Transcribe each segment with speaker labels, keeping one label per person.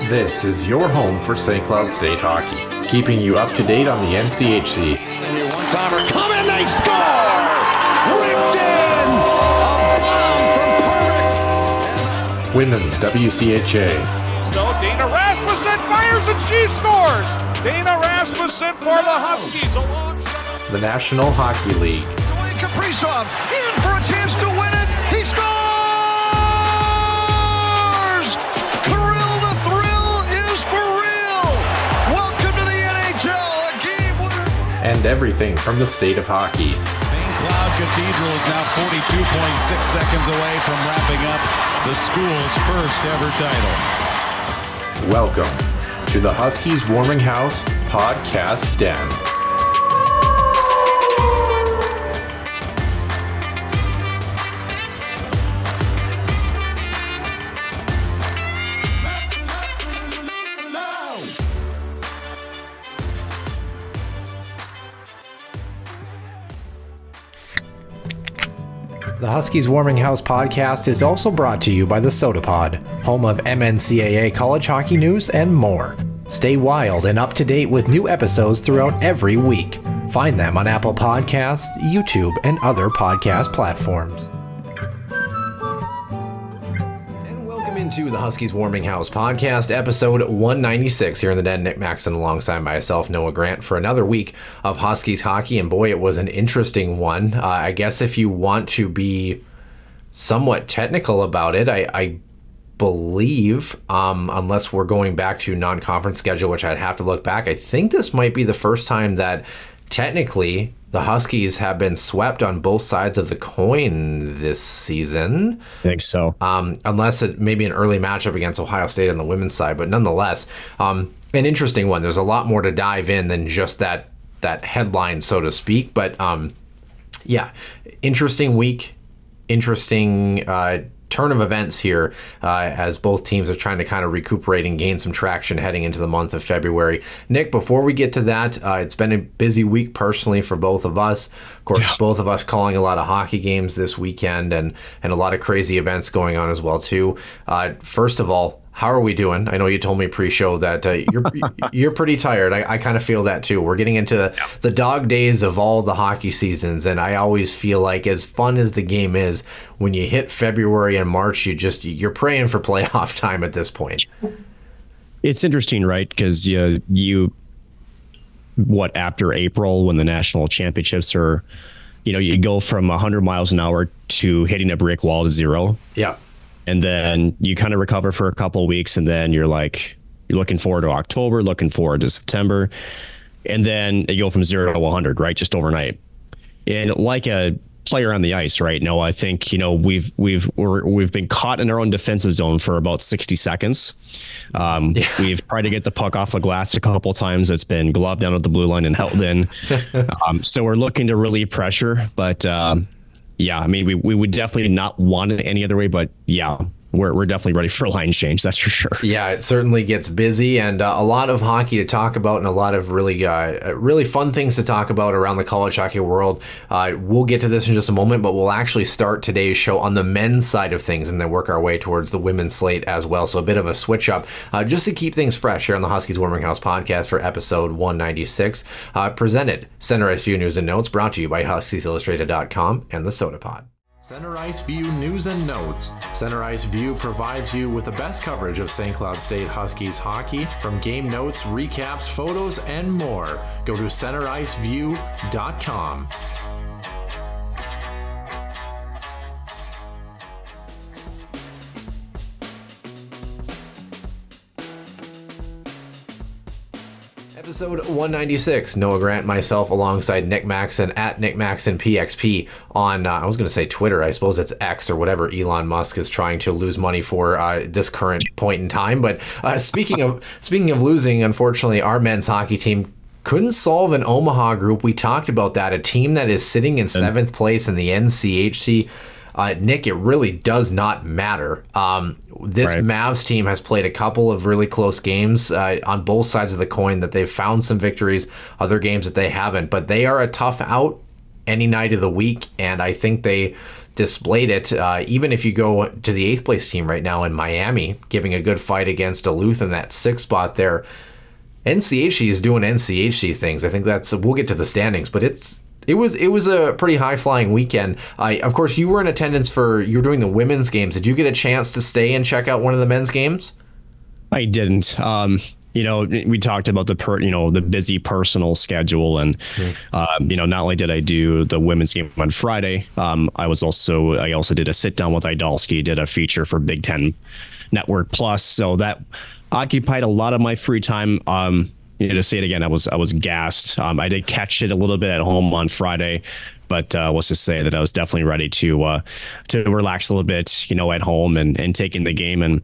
Speaker 1: This is your home for St. Cloud State hockey, keeping you up to date on the NCHC.
Speaker 2: One-timer, come in, they score! Ripped in! A bomb from Pervix!
Speaker 1: Women's WCHA.
Speaker 3: So Dana Rasmussen fires and she scores! Dana Rasmussen for the Huskies alongside
Speaker 1: The National Hockey League.
Speaker 2: Kaprizov in for a chance to win it! He scores! Kirill the Thrill is for real! Welcome to the NHL, a game winner!
Speaker 1: And everything from the state of hockey.
Speaker 4: St. Cloud Cathedral is now 42.6 seconds away from wrapping up the school's first ever title.
Speaker 1: Welcome to the Huskies Warming House Podcast Den. The Huskies Warming House podcast is also brought to you by the Soda Pod, home of NCAA college hockey news and more. Stay wild and up to date with new episodes throughout every week. Find them on Apple Podcasts, YouTube, and other podcast platforms. And welcome into the Huskies Warming House podcast, episode 196 here in the den. Nick Maxon alongside myself, Noah Grant, for another week of Huskies hockey. And boy, it was an interesting one. I guess if you want to be somewhat technical about it, I believe, unless we're going back to non-conference schedule, which I'd have to look back, I think this might be the first time that technically the Huskies have been swept on both sides of the coin this season.
Speaker 5: I think so.
Speaker 1: Unless it may be an early matchup against Ohio State on the women's side, but nonetheless, an interesting one. There's a lot more to dive in than just that headline, so to speak. But yeah, interesting week, interesting turn of events here as both teams are trying to kind of recuperate and gain some traction heading into the month of February. Nick, before we get to that, it's been a busy week personally for both of us. Of course, both of us calling a lot of hockey games this weekend and a lot of crazy events going on as well too. First of all, how are we doing? I know you told me pre-show that you're pretty tired. I kind of feel that too. We're getting into the dog days of all the hockey seasons, and I always feel like, as fun as the game is, when you hit February and March, you're praying for playoff time at this point.
Speaker 5: It's interesting, right? Because after April, when the national championships are, you go from 100 miles an hour to hitting a brick wall to zero.
Speaker 1: Yeah.
Speaker 5: And then you kind of recover for a couple of weeks, and then you're looking forward to October, looking forward to September, and then you go from 0 to 100, right? Just overnight. And like a player on the ice, right? No, I think, we've been caught in our own defensive zone for about 60 seconds. We've tried to get the puck off the glass a couple of times. It's been gloved down at the blue line and held in. So we're looking to relieve pressure, but yeah, I mean, we would definitely not want it any other way, but yeah, we're definitely ready for a line change. That's for sure.
Speaker 1: Yeah, it certainly gets busy, and a lot of hockey to talk about, and a lot of really fun things to talk about around the college hockey world. We'll get to this in just a moment, but we'll actually start today's show on the men's side of things, and then work our way towards the women's slate as well. So a bit of a switch up, just to keep things fresh here on the Huskies Warming House podcast for episode 196. Presented Center Ice View News and Notes, brought to you by HuskiesIllustrated.com and the Soda Pod. Center Ice View News and Notes. Center Ice View provides you with the best coverage of St. Cloud State Huskies hockey, from game notes, recaps, photos, and more. Go to CenterIceView.com. Episode 196, Noah Grant, myself, alongside Nick Maxon at Nick Maxon PXP on, I was going to say Twitter, I suppose it's X or whatever Elon Musk is trying to lose money for this current point in time. But speaking of losing, unfortunately, our men's hockey team couldn't solve an Omaha group. We talked about that, a team that is sitting in 7th place in the NCHC. Nick, it really does not matter. This Mavs team has played a couple of really close games on both sides of the coin, that they've found some victories, other games that they haven't, but they are a tough out. any night of the week, and I think they displayed it. Even if you go to the 8th place team right now in Miami, giving a good fight against Duluth in that 6th spot there. NCHC is doing NCHC things. I think we'll get to the standings, but it was a pretty high flying weekend. Of course, you were in attendance you were doing the women's games. Did you get a chance to stay and check out one of the men's games?
Speaker 5: I didn't. We talked about the busy personal schedule, and not only did I do the women's game on Friday, I also did a sit down with Idalski, did a feature for Big Ten Network Plus, so that occupied a lot of my free time. To say it again, I was gassed. I did catch it a little bit at home on Friday, but let's just say that I was definitely ready to relax a little bit, at home and taking the game. And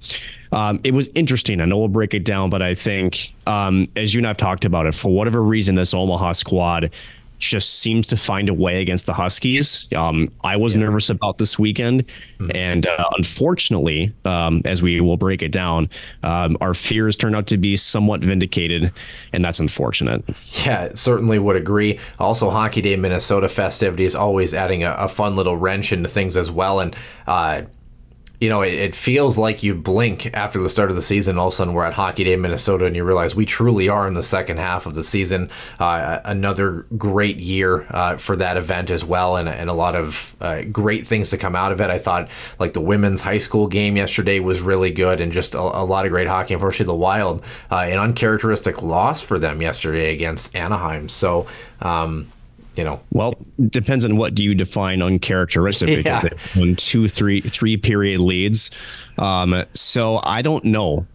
Speaker 5: it was interesting. I know we'll break it down, but I think as you and I've talked about it, for whatever reason, this Omaha squad just seems to find a way against the Huskies. I was nervous about this weekend, and unfortunately, as we will break it down, our fears turned out to be somewhat vindicated, and that's unfortunate.
Speaker 1: Yeah, certainly would agree. Also, Hockey Day Minnesota festivities always adding a fun little wrench into things as well, and it feels like you blink after the start of the season. All of a sudden, we're at Hockey Day Minnesota, and you realize we truly are in the second half of the season. Another great year for that event as well, and a lot of great things to come out of it. I thought like the women's high school game yesterday was really good, and just a lot of great hockey. Unfortunately, the Wild, an uncharacteristic loss for them yesterday against Anaheim. So,
Speaker 5: well, depends on what do you define uncharacteristic, because they won 3 period leads. So I don't know,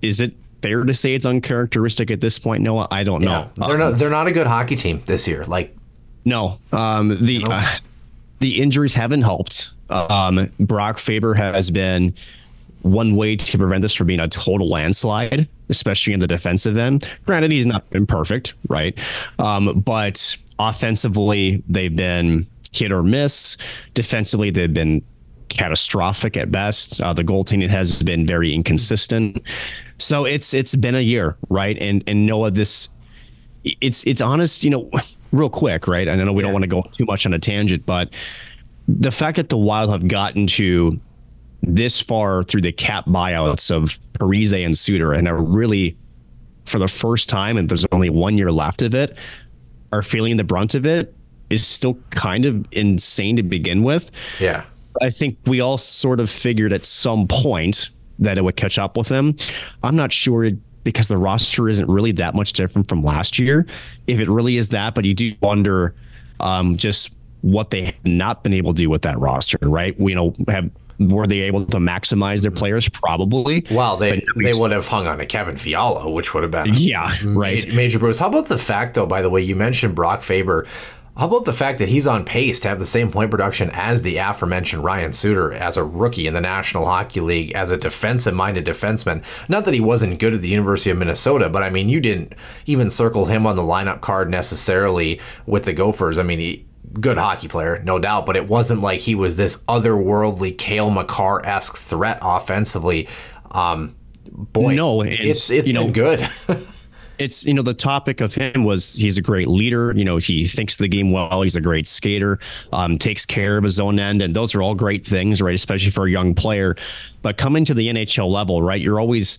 Speaker 5: is it fair to say it's uncharacteristic at this point, Noah? I don't know.
Speaker 1: They're not a good hockey team this year.
Speaker 5: No, the injuries haven't helped. Brock Faber has been one way to prevent this from being a total landslide, especially in the defensive end. Granted, he's not been perfect, right? But offensively, they've been hit or miss. Defensively, they've been catastrophic at best. The goaltending has been very inconsistent. So it's been a year, right? And Noah, it's honest, real quick, right? And I know we don't want to go too much on a tangent, but the fact that the Wild have gotten to this far through the cap buyouts of Parise and Suter, and are really, for the first time, and there's only 1 year left of it, are feeling the brunt of it, is still kind of insane to begin with.
Speaker 1: Yeah.
Speaker 5: I think we all sort of figured at some point that it would catch up with them. I'm not sure, because the roster isn't really that much different from last year, if it really is that, but you do wonder just what they have not been able to do with that roster, right? Were they able to maximize their players? Probably.
Speaker 1: Well, they would have hung on to Kevin Fiala, which would have been major bruise. How about the fact, though, by the way, you mentioned Brock Faber. How about the fact that he's on pace to have the same point production as the aforementioned Ryan Suter as a rookie in the National Hockey League as a defensive-minded defenseman? Not that he wasn't good at the University of Minnesota, but I mean, you didn't even circle him on the lineup card necessarily with the Gophers. I mean, good hockey player, no doubt, but it wasn't like he was this otherworldly Cale Makar-esque threat offensively. Boy,
Speaker 5: no,
Speaker 1: it's been good.
Speaker 5: It's, the topic of him was he's a great leader. He thinks the game well. He's a great skater, takes care of his own end. And those are all great things, right? Especially for a young player. But coming to the NHL level, right? You're always,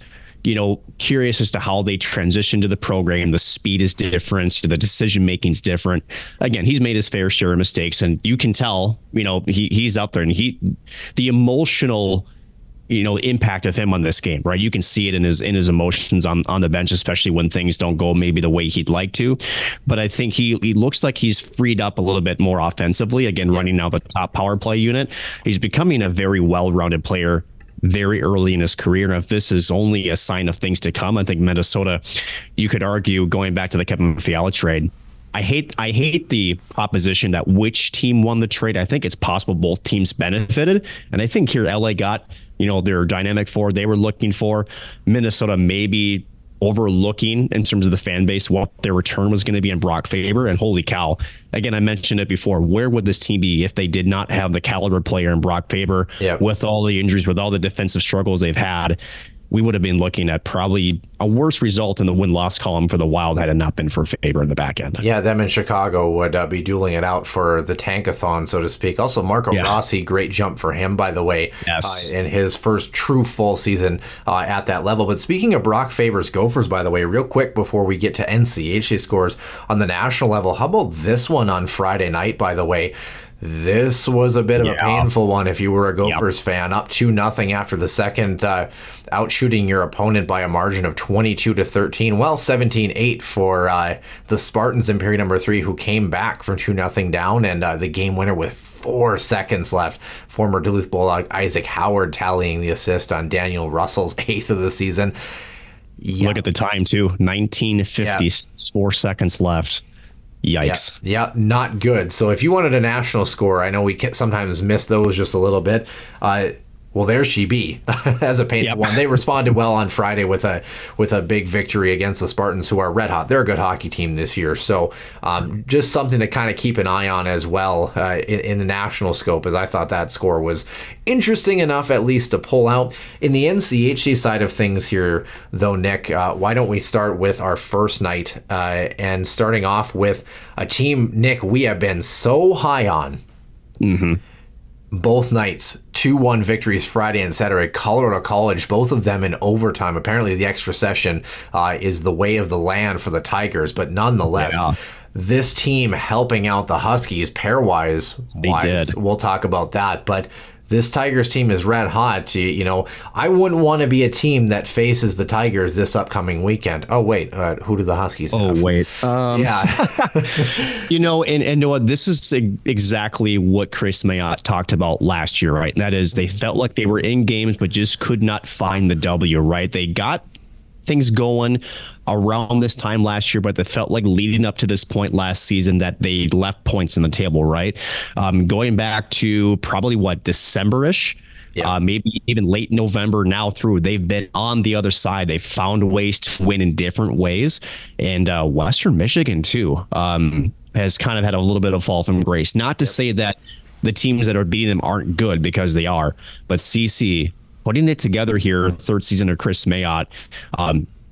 Speaker 5: curious as to how they transition to the program. The speed is different. The decision making is different. Again, he's made his fair share of mistakes, and you can tell, he's out there, and the emotional, impact of him on this game, right? You can see it in his emotions on the bench, especially when things don't go maybe the way he'd like to. But I think he looks like he's freed up a little bit more offensively. Again, running now the top power play unit. He's becoming a very well-rounded player very early in his career. And if this is only a sign of things to come, I think Minnesota, you could argue, going back to the Kevin Fiala trade, I hate the proposition that which team won the trade. I think it's possible both teams benefited. And I think here LA got, their dynamic forward they were looking for. Minnesota maybe overlooking in terms of the fan base what their return was going to be in Brock Faber. And holy cow, again, I mentioned it before, where would this team be if they did not have the caliber player in Brock Faber with all the injuries, with all the defensive struggles they've had? we would have been looking at probably a worse result in the win-loss column for the Wild had it not been for Faber in the back end.
Speaker 1: Yeah, them in Chicago would be dueling it out for the tankathon, so to speak. Also, Marco Rossi, great jump for him, by the way, in his first true full season at that level. But speaking of Brock Faber's Gophers, by the way, real quick before we get to NCHC scores on the national level, how about this one on Friday night, by the way? This was a bit of a painful one if you were a Gophers fan. Up 2-0 after the second, outshooting your opponent by a margin of 22-13. Well, 17-8 for the Spartans in period number 3, who came back from 2-0 down, and the game winner with 4 seconds left. Former Duluth Bulldog Isaac Howard tallying the assist on Daniel Russell's 8th of the season.
Speaker 5: Look at the time, too. 19:50, 4 seconds left. Yikes.
Speaker 1: Yeah, not good. So if you wanted a national score, I know we can sometimes miss those just a little bit. Well, there's GB as a painful one. They responded well on Friday with a big victory against the Spartans, who are red hot. They're a good hockey team this year. So just something to kind of keep an eye on as well in the national scope, as I thought that score was interesting enough at least to pull out. In the NCHC side of things here, though, Nick, why don't we start with our first night and starting off with a team, Nick, we have been so high on. Both nights, 2-1 victories Friday and Saturday. Colorado College, both of them in overtime. Apparently the extra session is the way of the land for the Tigers, but nonetheless, this team helping out the Huskies pairwise wise. We'll talk about that, but this Tigers team is red hot. You know, I wouldn't want to be a team that faces the Tigers this upcoming weekend. Oh, wait. Who do the Huskies have?
Speaker 5: Oh, wait. You know, and Noah, this is exactly what Chris Mayotte talked about last year, right? And that is they felt like they were in games, but just could not find the W, right? They got things going around this time last year, but they felt like leading up to this point last season that they left points on the table, right? Going back to probably December-ish, maybe even late November now through, they've been on the other side. They've found ways to win in different ways. And Western Michigan too has kind of had a little bit of fall from grace. Not to say that the teams that are beating them aren't good, because they are, but CC putting it together here, third season of Chris Mayotte.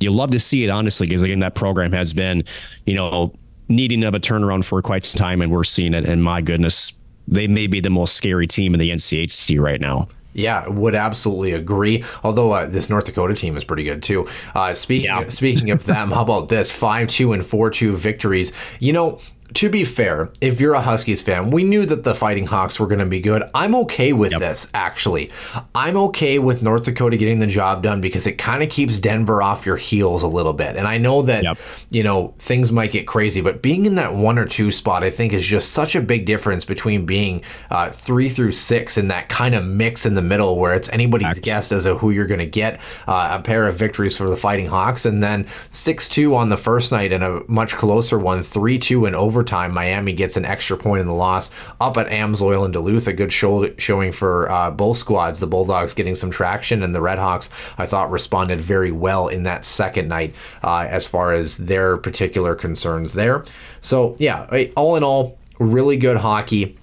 Speaker 5: You love to see it, honestly, because again, that program has been, you know, needing of a turnaround for quite some time, and we're seeing it. And my goodness, they may be the most scary team in the NCHC right now.
Speaker 1: Yeah, would absolutely agree. Although this North Dakota team is pretty good too. Speaking of them, how about this 5-2 and 4-2 victories? You know, to be fair, if you're a Huskies fan, we knew that the Fighting Hawks were going to be good. I'm okay with this, actually. I'm okay with North Dakota getting the job done, because it kind of keeps Denver off your heels a little bit. And I know that, you know, things might get crazy, but being in that 1 or 2 spot, I think, is just such a big difference between being 3 through 6 in that kind of mix in the middle, where it's anybody's guess as to who you're going to get. A pair of victories for the Fighting Hawks, and then 6-2 on the first night, and a much closer one, 3-2 in overtime. Miami gets an extra point in the loss up at Amsoil in Duluth. A good showing for both squads. The Bulldogs getting some traction, and the Redhawks, I thought, responded very well in that second night as far as their particular concerns there. So yeah, all in all, really good hockey.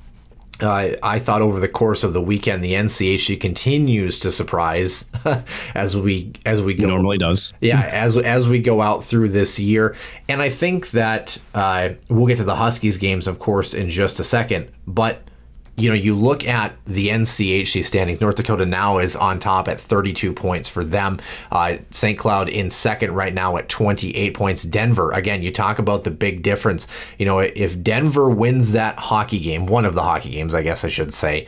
Speaker 1: I thought over the course of the weekend, the NCHC continues to surprise as we go. It
Speaker 5: normally does.
Speaker 1: Yeah, as we go out through this year. And I think that we'll get to the Huskies games, of course, in just a second. But you know, you look at the NCHC standings. North Dakota now is on top at 32 points for them. St. Cloud in second right now at 28 points. Denver, again, you talk about the big difference. You know, if Denver wins that hockey game, one of the hockey games, I guess I should say,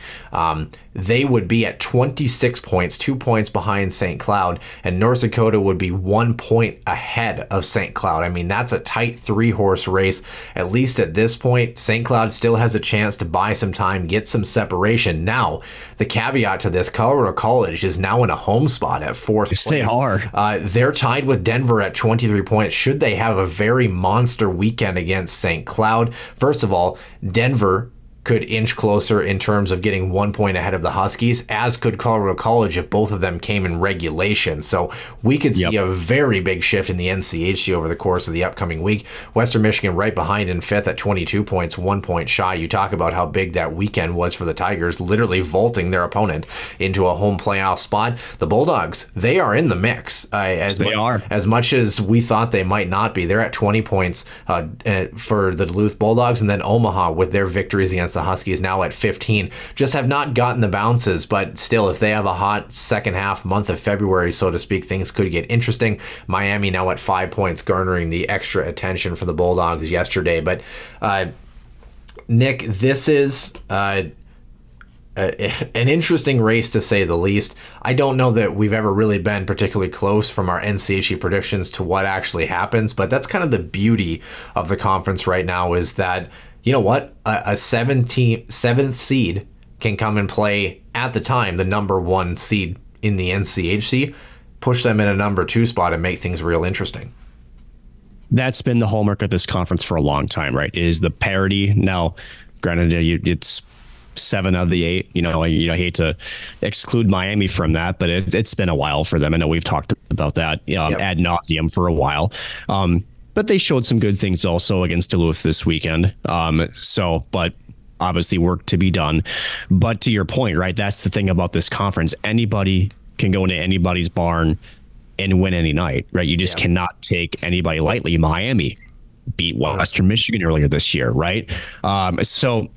Speaker 1: they would be at 26 points, 2 points behind St. Cloud, and North Dakota would be 1 point ahead of St. Cloud. I mean, that's a tight 3-horse race. At least at this point, St. Cloud still has a chance to buy some time, get some separation. Now, the caveat to this, Colorado College is now in a home spot at 4th place.
Speaker 5: They are.
Speaker 1: They're tied with Denver at 23 points. Should they have a very monster weekend against St. Cloud? First of all, Denver could inch closer in terms of getting 1 point ahead of the Huskies, as could Colorado College if both of them came in regulation. So we could see a very big shift in the NCHC over the course of the upcoming week. Western Michigan right behind in fifth at 22 points, 1 point shy. You talk about how big that weekend was for the Tigers, literally vaulting their opponent into a home playoff spot. The Bulldogs, they are in the mix. As much as we thought they might not be. They're at 20 points for the Duluth Bulldogs, and then Omaha with their victories against the Huskies now at 15 just have not gotten the bounces, but still, if they have a hot second half month of February, so to speak, things could get interesting. Miami now at 5 points, garnering the extra attention for the Bulldogs yesterday. But Nick, this is an interesting race to say the least. I don't know that we've ever really been particularly close from our NCHC predictions to what actually happens, but that's kind of the beauty of the conference right now, is that, you know what, a 7th seed can come and play at the time the number 1 seed in the NCHC, push them in a number 2 spot, and make things real interesting.
Speaker 5: That's been the hallmark of this conference for a long time, right? Is the parity. Now, granted, it's 7 out of the 8. I hate to exclude Miami from that, but it's been a while for them. I know we've talked about that ad nauseum for a while. But they showed some good things also against Duluth this weekend. But obviously work to be done. But to your point, right, that's the thing about this conference. Anybody can go into anybody's barn and win any night, right? You just cannot take anybody lightly. Miami beat Western Michigan earlier this year, right? So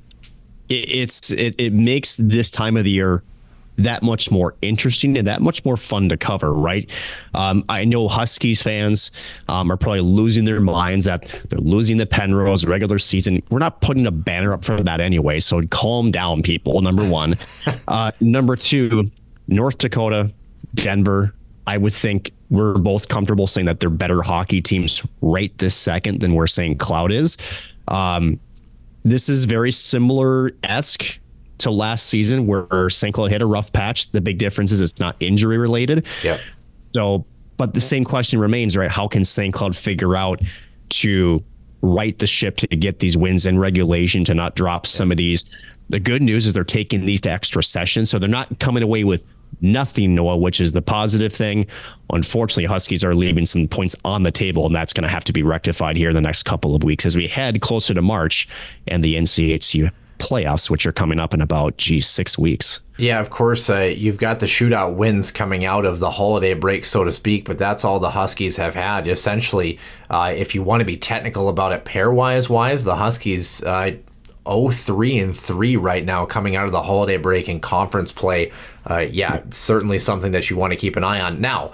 Speaker 5: it makes this time of the year that much more interesting and that much more fun to cover, right? I know Huskies fans are probably losing their minds that they're losing the Penrose regular season. We're not putting a banner up for that anyway, so calm down, people, number one. Number 2, North Dakota, Denver, I would think we're both comfortable saying that they're better hockey teams right this second than we're saying Cloud is. This is very similar-esque to last season, where St. Cloud hit a rough patch. The big difference is it's not injury related.
Speaker 1: Yeah.
Speaker 5: So, but the same question remains, right? How can St. Cloud figure out to right the ship to get these wins in regulation, to not drop some of these? The good news is they're taking these to extra sessions, so they're not coming away with nothing, Noah, which is the positive thing. Unfortunately, Huskies are leaving some points on the table, and that's going to have to be rectified here in the next couple of weeks as we head closer to March and the NCHC playoffs, which are coming up in about 6 weeks.
Speaker 1: Yeah, of course, you've got the shootout wins coming out of the holiday break, so to speak, but that's all the Huskies have had. Essentially, if you want to be technical about it pairwise, the Huskies 0-3-3 right now coming out of the holiday break in conference play. Certainly something that you want to keep an eye on. Now,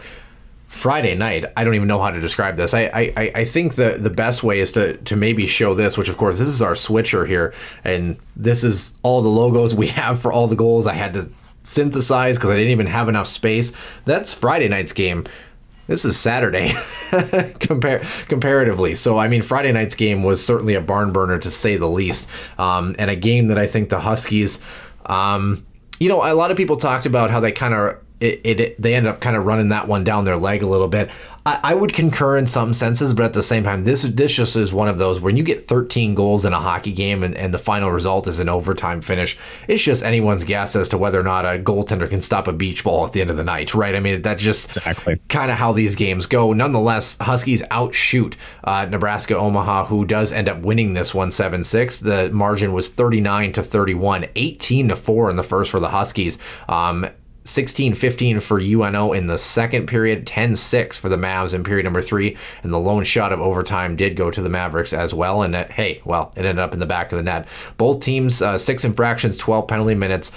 Speaker 1: Friday night, I don't even know how to describe this. I think the best way is to maybe show this, which of course this is our switcher here, and this is all the logos we have for all the goals. I had to synthesize because I didn't even have enough space. That's Friday night's game. This is Saturday comparatively. So, I mean, Friday night's game was certainly a barn burner to say the least, and a game that I think the Huskies, a lot of people talked about how they kind of they end up kind of running that one down their leg a little bit. I would concur in some senses, but at the same time, this just is one of those when you get 13 goals in a hockey game and the final result is an overtime finish. It's just anyone's guess as to whether or not a goaltender can stop a beach ball at the end of the night, right? I mean, that's just kind of how these games go. Nonetheless, Huskies outshoot Nebraska Omaha, who does end up winning this one 7-6. The margin was 39-31, 18-4 in the first for the Huskies. 16-15 for UNO in the second period, 10-6 for the Mavs in period number 3, and the lone shot of overtime did go to the Mavericks as well, and it ended up in the back of the net. Both teams, 6 infractions, 12 penalty minutes.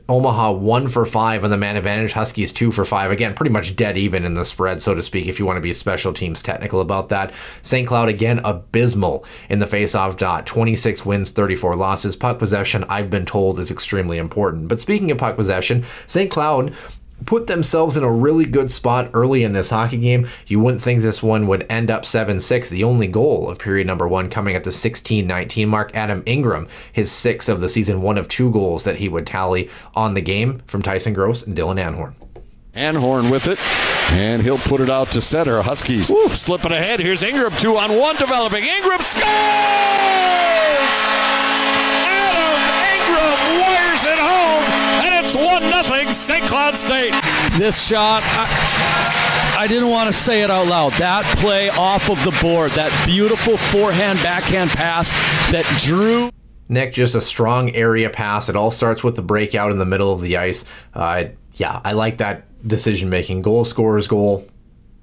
Speaker 1: Omaha 1 for 5 on the man advantage. Huskies 2 for 5. Again, pretty much dead even in the spread, so to speak, if you want to be special teams technical about that. St. Cloud, again, abysmal in the face-off dot. 26 wins, 34 losses. Puck possession, I've been told, is extremely important. But speaking of puck possession, St. Cloud put themselves in a really good spot early in this hockey game. You wouldn't think this one would end up 7-6. The only goal of period number 1 coming at the 16-19 mark. Adam Ingram, his 6th of the season, 1 of 2 goals that he would tally on the game from Tyson Gross and Dylan Anhorn.
Speaker 6: Anhorn with it, and he'll put it out to center. Huskies slipping ahead. Here's Ingram, 2-on-1 developing. Ingram scores!
Speaker 4: wires it home, and it's 1-0 St. Cloud State.
Speaker 7: This shot, I didn't want to say it out loud. That play off of the board, that beautiful forehand, backhand pass that drew.
Speaker 1: Nick, just a strong area pass. It all starts with the breakout in the middle of the ice. Yeah, I like that decision-making. Goal scorer's goal.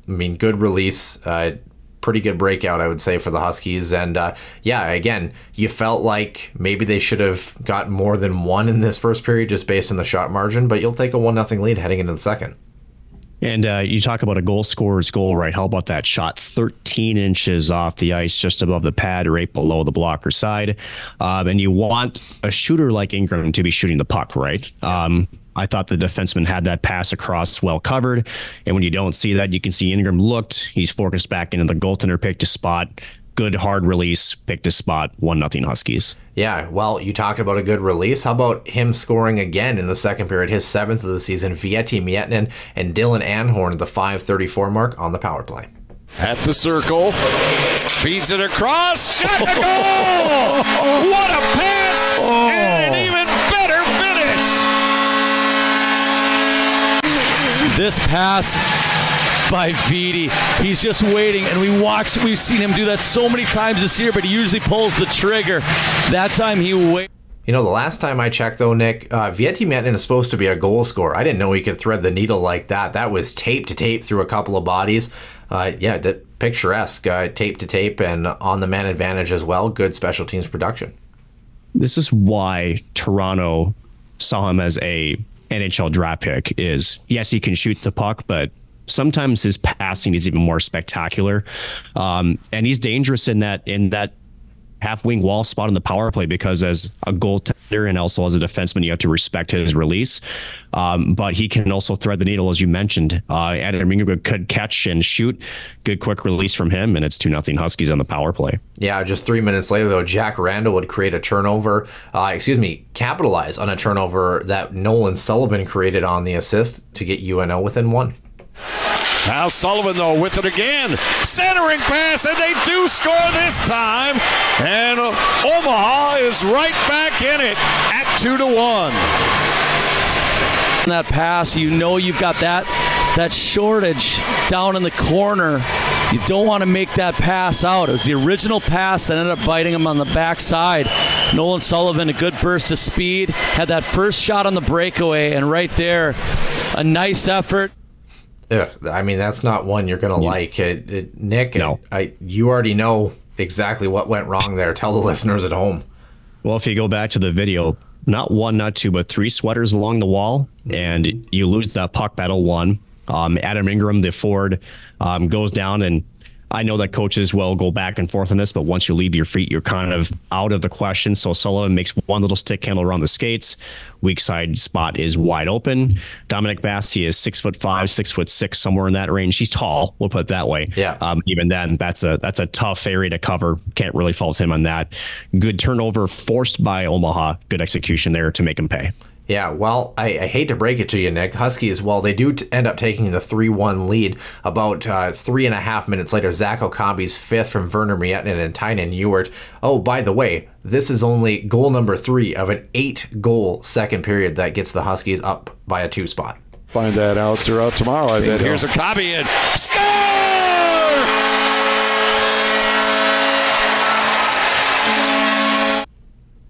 Speaker 1: I mean, good release. Pretty good breakout, I would say, for the Huskies. And yeah, again, you felt like maybe they should have got more than one in this first period just based on the shot margin, but you'll take a 1-0 lead heading into the second.
Speaker 5: And you talk about a goal scorer's goal, right? How about that shot 13 inches off the ice, just above the pad, right below the blocker side? And you want a shooter like Ingram to be shooting the puck, right? I thought the defenseman had that pass across well covered. And when you don't see that, you can see Ingram looked. He's focused back into the goaltender, picked a spot. Good hard release, picked a spot, 1-0 Huskies.
Speaker 1: Yeah, well, you talked about a good release. How about him scoring again in the second period, his 7th of the season? Vieti Miettinen and Dylan Anhorn at the 5:34 mark on the power play.
Speaker 6: At the circle, feeds it across, shot to goal! What a pass! And an even better finish!
Speaker 7: This pass by Vieti, he's just waiting, and we've seen him do that so many times this year, but he usually pulls the trigger. That time he waited.
Speaker 1: You know, the last time I checked, though, Nick, Vieti Miettinen is supposed to be a goal scorer. I didn't know he could thread the needle like that. That was tape to tape through a couple of bodies. Yeah, that picturesque, tape to tape, and on the man advantage as well. Good special teams production.
Speaker 5: This is why Toronto saw him as a NHL draft pick. Is yes, he can shoot the puck, but sometimes his passing is even more spectacular, and he's dangerous in that half wing wall spot on the power play, because as a goaltender and also as a defenseman, you have to respect his release. But he can also thread the needle, as you mentioned. Adam Ingram could catch and shoot. Good quick release from him, and it's 2-0 Huskies on the power play.
Speaker 1: Yeah, just 3 minutes later, though, Jack Randall would create a turnover. Capitalize on a turnover that Nolan Sullivan created on the assist to get UNO within one.
Speaker 6: Now Sullivan, though, with it again. Centering pass, and they do score this time. And Omaha is right back in it at 2-1.
Speaker 7: That pass, you know you've got that shortage down in the corner. You don't want to make that pass out. It was the original pass that ended up biting him on the backside. Nolan Sullivan, a good burst of speed, had that first shot on the breakaway, and right there, a nice effort.
Speaker 1: Yeah, I mean, that's not one you're going to like. Nick,
Speaker 5: no.
Speaker 1: You already know exactly what went wrong there. Tell the listeners at home.
Speaker 5: Well, if you go back to the video, not one, not two, but 3 sweaters along the wall, and you lose that puck battle 1. Adam Ingram, the forward, goes down, and I know that coaches will go back and forth on this, but once you leave your feet, you're kind of out of the question. So Sullivan makes one little stick handle around the skates. Weak side spot is wide open. Dominic Bassi is 6'5", 6'6", somewhere in that range. He's tall. We'll put it that way.
Speaker 1: Yeah.
Speaker 5: Even then, that's a tough area to cover. Can't really fault him on that. Good turnover forced by Omaha. Good execution there to make him pay.
Speaker 1: Yeah, well, I hate to break it to you, Nick. Huskies, well, they do end up taking the 3-1 lead. About 3.5 minutes later, Zach Okabe's 5th from Werner Miettinen and Tynan Ewert. Oh, by the way, this is only goal number 3 of an 8-goal second period that gets the Huskies up by a 2 spot.
Speaker 6: Find that out throughout tomorrow, I bet. Here's Okabe in. Score!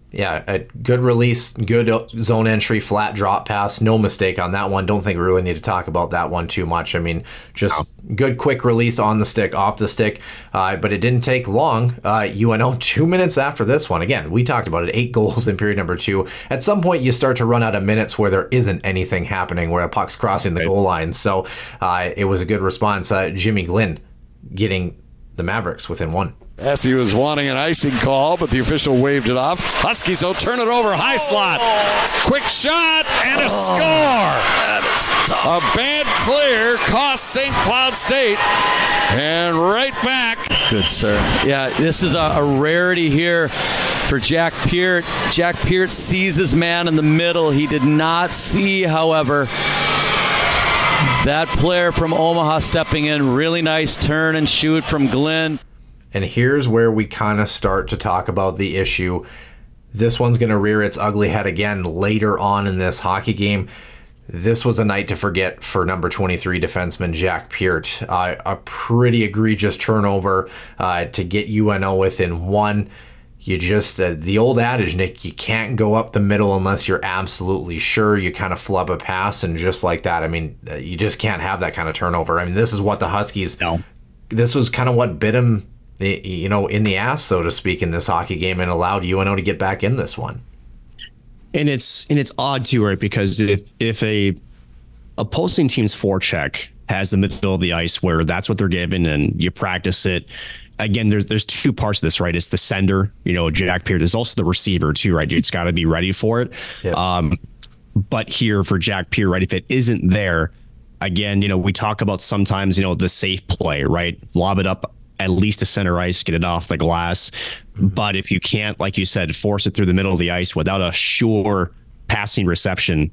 Speaker 1: Yeah, a good release, good zone entry, flat drop pass. No mistake on that one. Don't think we really need to talk about that one too much. I mean, just good quick release on the stick, off the stick. But it didn't take long. UNO 2 minutes after this one. Again, we talked about it. 8 goals in period number 2. At some point, you start to run out of minutes where there isn't anything happening, where a puck's crossing the goal line. So it was a good response. Jimmy Glynn getting the Mavericks within 1.
Speaker 6: Yes, he was wanting an icing call, but the official waved it off. Huskies will turn it over, high slot. Quick shot and a score.
Speaker 7: That is tough.
Speaker 6: A bad clear cost St. Cloud State. And right back.
Speaker 7: Good, sir. Yeah, this is a rarity here for Jack Peart. Jack Peart sees his man in the middle. He did not see, however, that player from Omaha stepping in. Really nice turn and shoot from Glenn.
Speaker 1: And here's where we kind of start to talk about the issue. this one's going to rear its ugly head again later on in this hockey game. This was a night to forget for number 23 defenseman Jack Peart. A pretty egregious turnover to get UNO within one. You just, the old adage, Nick, you can't go up the middle unless you're absolutely sure. You kind of flub a pass, and just like that, I mean, you just can't have that kind of turnover. I mean, this is what the Huskies, this was kind of what bit them, you know, in the ass, so to speak, in this hockey game, and allowed UNO to get back in this one.
Speaker 5: And it's odd too, right? Because if a opposing team's forecheck has the middle of the ice where that's what they're given and you practice it, again, there's two parts of this, right? It's the sender, you know, Jack Peart. There's also the receiver too, right? It's got to be ready for it. Yep. But here for Jack Peart, right? If it isn't there, again, you know, we talk about sometimes, you know, the safe play, right? Lob it up at least to center ice, get it off the glass. But if you can't, like you said, force it through the middle of the ice without a sure passing reception,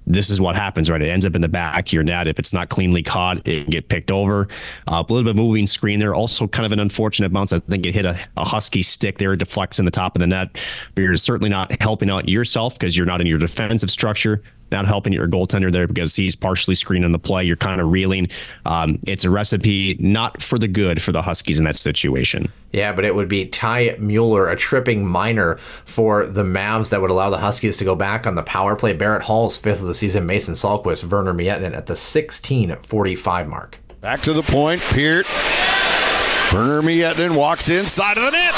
Speaker 5: this is what happens, right? It ends up in the back of your net. If it's not cleanly caught, it can get picked over. A little bit of moving screen there. Also kind of an unfortunate bounce. I think it hit a Husky stick there. It deflects in the top of the net. But you're certainly not helping out yourself because you're not in your defensive structure. Not helping your goaltender there because he's partially screening the play. You're kind of reeling. It's a recipe not for the good for the Huskies in that situation.
Speaker 1: Yeah, but it would be Ty Mueller, a tripping minor for the Mavs that would allow the Huskies to go back on the power play. Barrett Hall's 5th of the season. Mason Salquist, Werner Miettinen at the 16:45 mark.
Speaker 6: Back to the point. Peart. Werner Miettinen walks inside of the net.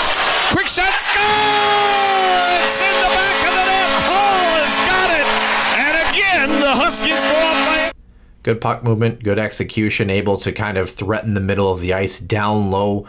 Speaker 6: Quick shot. Score! It's in the back of the net. Hall has got it. Again, the Huskies go up by.
Speaker 1: Good puck movement, good execution, able to kind of threaten the middle of the ice down low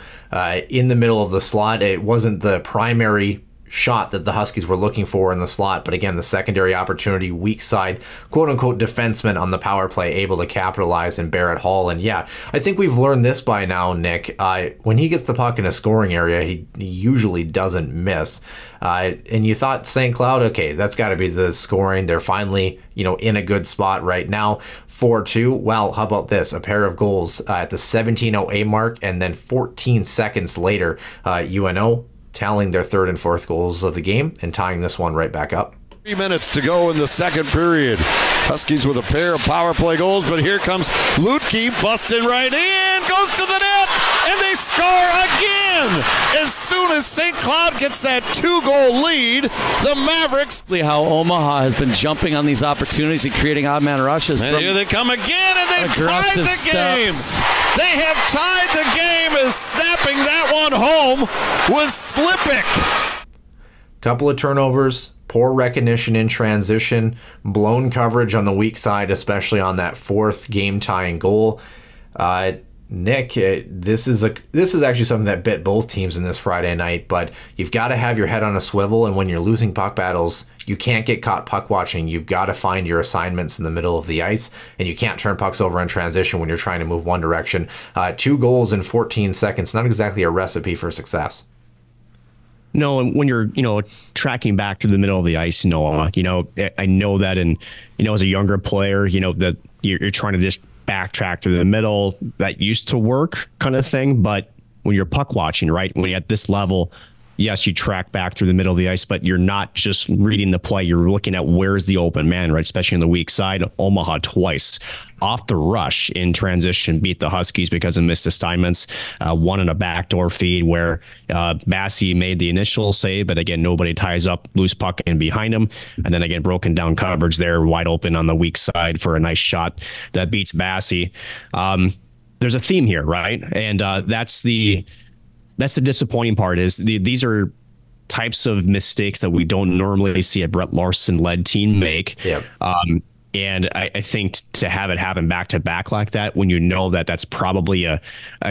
Speaker 1: in the middle of the slot. It wasn't the primary shot that the Huskies were looking for in the slot, but again, the secondary opportunity, weak side, quote-unquote defenseman on the power play, able to capitalize in Barrett Hall. And yeah, I think we've learned this by now, Nick. When he gets the puck in a scoring area, he usually doesn't miss. And you thought St. Cloud, okay, that's got to be the scoring. They're finally, you know, in a good spot right now. 4-2. Well, how about this? A pair of goals at the 17:08 mark, and then 14 seconds later, UNO tallying their 3rd and 4th goals of the game and tying this one right back up.
Speaker 6: 3 minutes to go in the second period. Huskies with a pair of power play goals, but here comes Lutke busting right in, goes to the net, and they score again. As soon as St. Cloud gets that 2-goal lead, the Mavericks.
Speaker 7: How Omaha has been jumping on these opportunities and creating odd man rushes.
Speaker 6: And here they come again, and they've tied the
Speaker 7: steps.
Speaker 6: game. They have tied the game as snapping that one home was Slipik.
Speaker 1: Couple of turnovers, poor recognition in transition, blown coverage on the weak side, especially on that 4th game-tying goal. Nick, this is actually something that bit both teams in this Friday night, but you've got to have your head on a swivel, and when you're losing puck battles, you can't get caught puck watching. You've got to find your assignments in the middle of the ice, and you can't turn pucks over in transition when you're trying to move one direction. 2 goals in 14 seconds, not exactly a recipe for success.
Speaker 5: No, and when you're, you know, tracking back to the middle of the ice, Noah, you know, I know that, and, you know, as a younger player, you know, that you're trying to just backtrack to the middle. That used to work, kind of thing. But when you're puck watching, right, when you're at this level, yes, you track back through the middle of the ice, but you're not just reading the play. You're looking at where's the open man, right? Especially on the weak side. Omaha twice off the rush in transition beat the Huskies because of missed assignments. One in a backdoor feed where Bassey made the initial save, but again, nobody ties up loose puck in behind him. And then again, broken down coverage there, wide open on the weak side for a nice shot that beats Bassey. There's a theme here, right? And that's the disappointing part is these are types of mistakes that we don't normally see a Brett Larson-led team make. Yep. And I think to have it happen back to back like that, when you know that that's probably a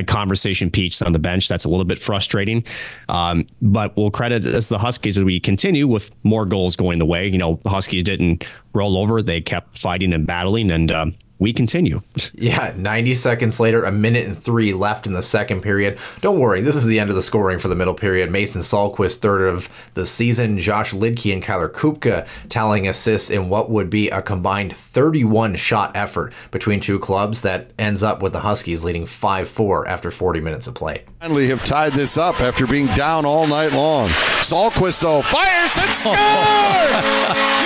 Speaker 5: conversation piece on the bench, that's a little bit frustrating. But we'll credit as the Huskies as we continue with more goals going the way. You know, the Huskies didn't roll over. They kept fighting and battling. And we continue.
Speaker 1: Yeah, 90 seconds later, 1:03 left in the second period. Don't worry, this is the end of the scoring for the middle period. Mason Sahlquist, third of the season. Josh Lidke and Kyler Kupka tallying assists in what would be a combined 31-shot effort between two clubs that ends up with the Huskies leading 5-4 after 40 minutes of play.
Speaker 6: Finally have tied this up after being down all night long. Sahlquist, though, fires and scores!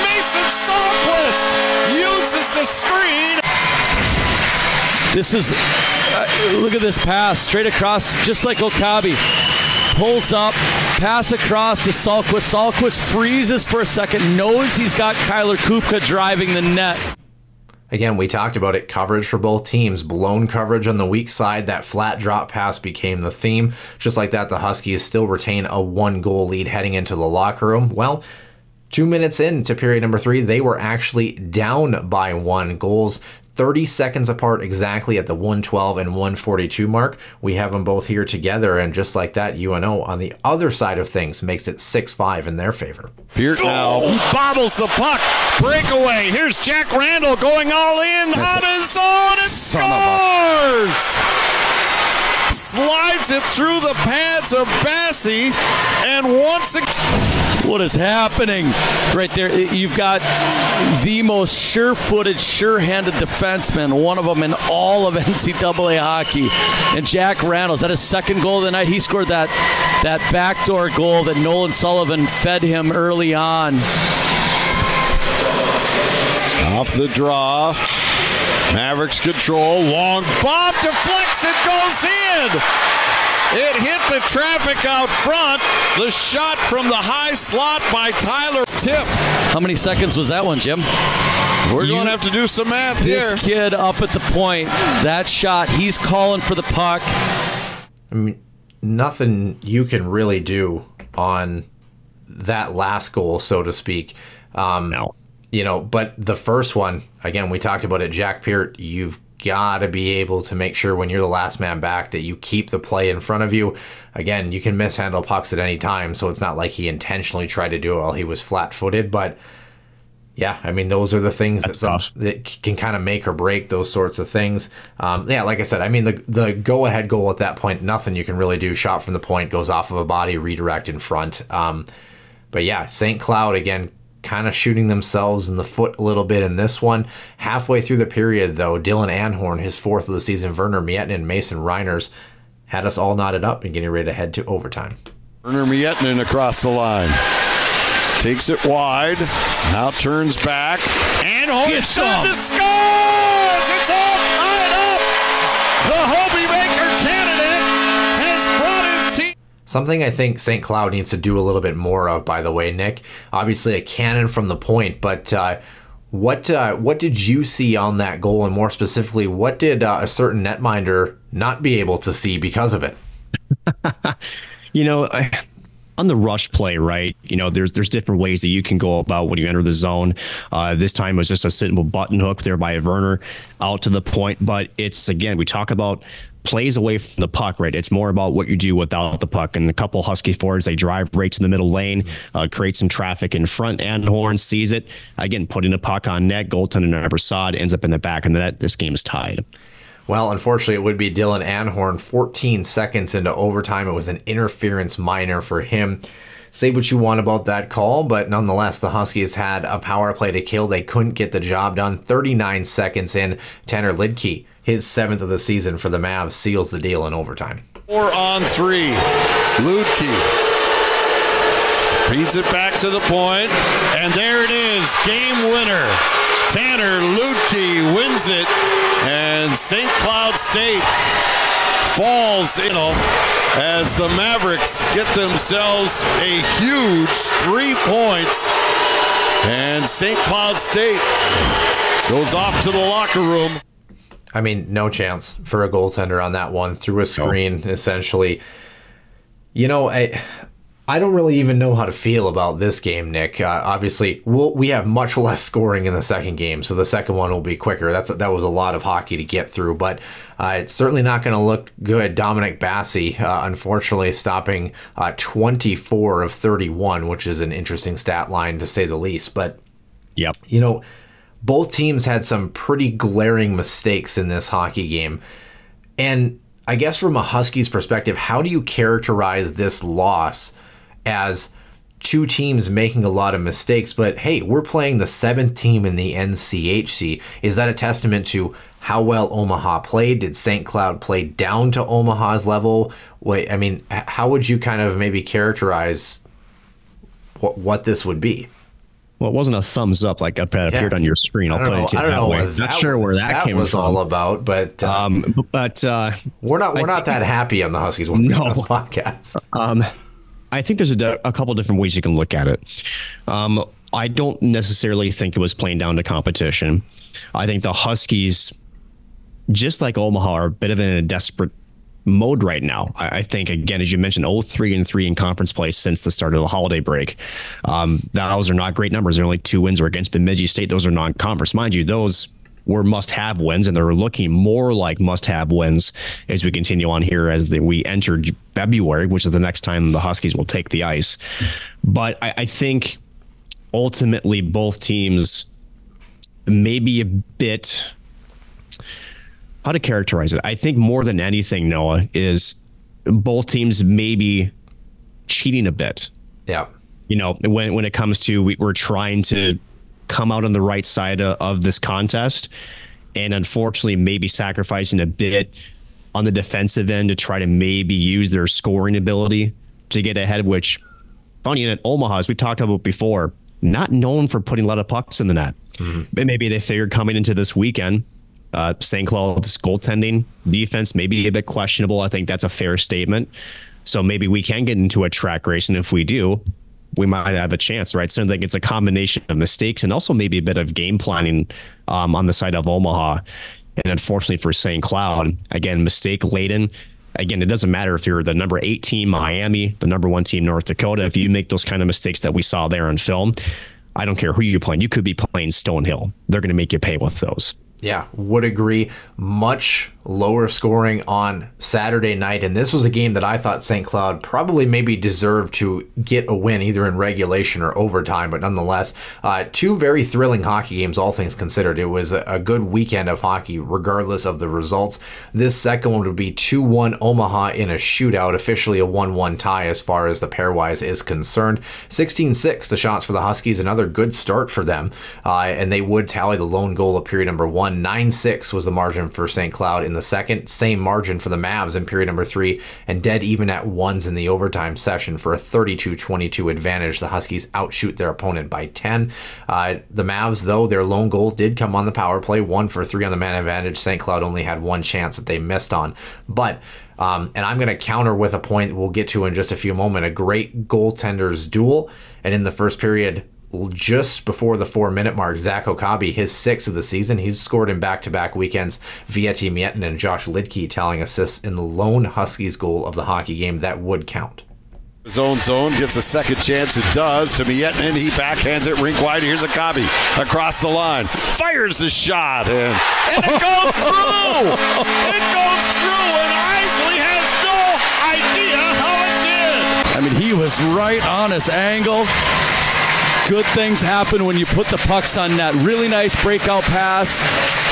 Speaker 6: Mason Sahlquist uses the screen.
Speaker 7: This is, look at this pass, straight across, just like Okabe. Pulls up, pass across to Sahlquist. Sahlquist freezes for a second, knows he's got Kyler Kupka driving the net.
Speaker 1: Again, we talked about it, coverage for both teams. Blown coverage on the weak side. That flat drop pass became the theme. Just like that, the Huskies still retain a 1-goal lead heading into the locker room. Well, 2 minutes into period number 3, they were actually down by 1 goals. 30 seconds apart exactly at the 1:12 and 1:42 mark. We have them both here together, and just like that, UNO on the other side of things makes it 6-5 in their favor.
Speaker 6: Peart now bobbles the puck. Breakaway. Here's Jack Randall going all in on his own and scores! Slides it through the pads of Bassey, and once again...
Speaker 7: What is happening right there? You've got the most sure-footed, sure-handed defenseman, one of them in all of NCAA hockey. And Jack Randall, is that his second goal of the night? He scored that backdoor goal that Nolan Sullivan fed him early on.
Speaker 6: Off the draw. Mavericks control. Long bomb deflects. It goes in. It hit the traffic out front. The shot from the high slot by Tyler Tip.
Speaker 7: How many seconds was that one, Jim?
Speaker 6: We're going to have to do some math here.
Speaker 7: This kid up at the point, that shot, he's calling for the puck.
Speaker 1: I mean, nothing you can really do on that last goal, so to speak.
Speaker 5: No.
Speaker 1: You know, but the first one, again, we talked about it, Jack Peart, you've got to be able to make sure when you're the last man back that you keep the play in front of you. Again, you can mishandle pucks at any time, so it's not like he intentionally tried to do it while he was flat-footed, but yeah, I mean, those are the things that can kind of make or break those sorts of things. Yeah, like I said, I mean, the go-ahead goal at that point, nothing you can really do. Shot from the point, goes off of a body, redirect in front. But yeah, St. Cloud, again, kind of shooting themselves in the foot a little bit in this one. Halfway through the period, though, Dylan Anhorn, his 4th of the season, Werner Miettinen and Mason Reiners had us all knotted up and getting ready to head to overtime.
Speaker 6: Werner Miettinen across the line. Takes it wide. Now turns back. Anhorn scores! It's all tied up! The Hobie Baker candidate has brought his team...
Speaker 1: Something I think St. Cloud needs to do a little bit more of, by the way, Nick. Obviously a cannon from the point, but what did you see on that goal? And more specifically, what did a certain netminder not be able to see because of it?
Speaker 5: You know, on the rush play, right? You know, there's different ways that you can go about when you enter the zone. This time it was just a simple button hook there by Werner out to the point. But it's, again, we talk about plays away from the puck, right? It's more about what you do without the puck. And a couple Husky forwards, they drive right to the middle lane, create some traffic in front. Anhorn sees it. Again, putting the puck on net, goaltender never saw it, ends up in the back of the net. This game is tied.
Speaker 1: Well, unfortunately, it would be Dylan Anhorn. 14 seconds into overtime, it was an interference minor for him. Say what you want about that call, but nonetheless, the Huskies had a power play to kill. They couldn't get the job done. 39 seconds in, Tanner Lidke, his 7th of the season for the Mavs, seals the deal in overtime.
Speaker 6: 4-on-3. Ludke feeds it back to the point, and there it is, game winner. Tanner Ludke wins it, and St. Cloud State falls, as the Mavericks get themselves a huge 3 points, and St. Cloud State goes off to the locker room.
Speaker 1: I mean, no chance for a goaltender on that one. Through a screen, essentially. You know, I don't really even know how to feel about this game, Nick. Obviously, we have much less scoring in the second game, so the second one will be quicker. That was a lot of hockey to get through, but it's certainly not going to look good. Dominic Bassey, unfortunately, stopping 24 of 31, which is an interesting stat line to say the least. But,
Speaker 5: yep,
Speaker 1: you know, both teams had some pretty glaring mistakes in this hockey game. And I guess from a Huskies perspective, how do you characterize this loss as two teams making a lot of mistakes, but hey, we're playing the 7th team in the NCHC? Is that a testament to how well Omaha played? Did St. Cloud play down to Omaha's level? Wait, I mean, how would you kind of maybe characterize what this would be?
Speaker 5: Well, it wasn't a thumbs up like appeared on your screen. I'll put it to you that way. Not sure where that came
Speaker 1: was
Speaker 5: from.
Speaker 1: all about, but we're not that happy on the Huskies podcast.
Speaker 5: I think there's a couple different ways you can look at it. I don't necessarily think it was playing down to competition. I think the Huskies, just like Omaha, are a bit of in a desperate mode right now. I think, again, as you mentioned, 0-3-3 in conference play since the start of the holiday break. Those are not great numbers. There are only 2 wins were against Bemidji State. Those are non-conference. Mind you, those were must-have wins, and they're looking more like must-have wins as we continue on here as we enter February, which is the next time the Huskies will take the ice. But I think ultimately both teams maybe a bit, how to characterize it? I think more than anything, Noah, is both teams maybe cheating a bit.
Speaker 1: Yeah.
Speaker 5: You know, when it comes to we're trying to come out on the right side of this contest, and unfortunately maybe sacrificing a bit on the defensive end to try to maybe use their scoring ability to get ahead, which, funny enough, Omaha, as we talked about before, not known for putting a lot of pucks in the net. But maybe they figured coming into this weekend, St. Cloud's goaltending defense may be a bit questionable. I think that's a fair statement. So maybe we can get into a track race, and if we do, we might have a chance, right? So I think it's a combination of mistakes and also maybe a bit of game planning on the side of Omaha. And unfortunately for St. Cloud, again, mistake laden. Again, it doesn't matter if you're the number 8 team, Miami, the number 1 team, North Dakota. If you make those kind of mistakes that we saw there on film, I don't care who you're playing. You could be playing Stonehill. They're going to make you pay with those.
Speaker 1: Yeah, would agree. Much lower scoring on Saturday night, and this was a game that I thought St. Cloud probably maybe deserved to get a win, either in regulation or overtime, but nonetheless, 2 very thrilling hockey games, all things considered. It was a good weekend of hockey, regardless of the results. This second one would be 2-1 Omaha in a shootout, officially a 1-1 tie as far as the pairwise is concerned. 16-6, the shots for the Huskies, another good start for them, and they would tally the lone goal of period number 1. 9-6 was the margin for St. Cloud in the second. Same margin for the Mavs in period number 3, and dead even at ones in the overtime session for a 32-22 advantage. The Huskies outshoot their opponent by 10. The Mavs, though, their lone goal did come on the power play, 1 for 3 on the man advantage. St. Cloud only had 1 chance that they missed on. But and I'm going to counter with a point we'll get to in just a few moments. A great goaltenders duel, and in the first period, just before the 4-minute mark, Zach Okabe, his 6th of the season. He's scored in back-to-back weekends. Vieti Mietin and Josh Lidke tallying assists in the lone Huskies goal of the hockey game that would count.
Speaker 6: Zone gets a second chance. It does to Mietin, and he backhands it rink wide. Here's Okabe across the line. Fires the shot, and it goes through! It goes through, and Isley has no idea how it did!
Speaker 7: I mean, he was right on his angle. Good things happen when you put the pucks on net. Really nice breakout pass.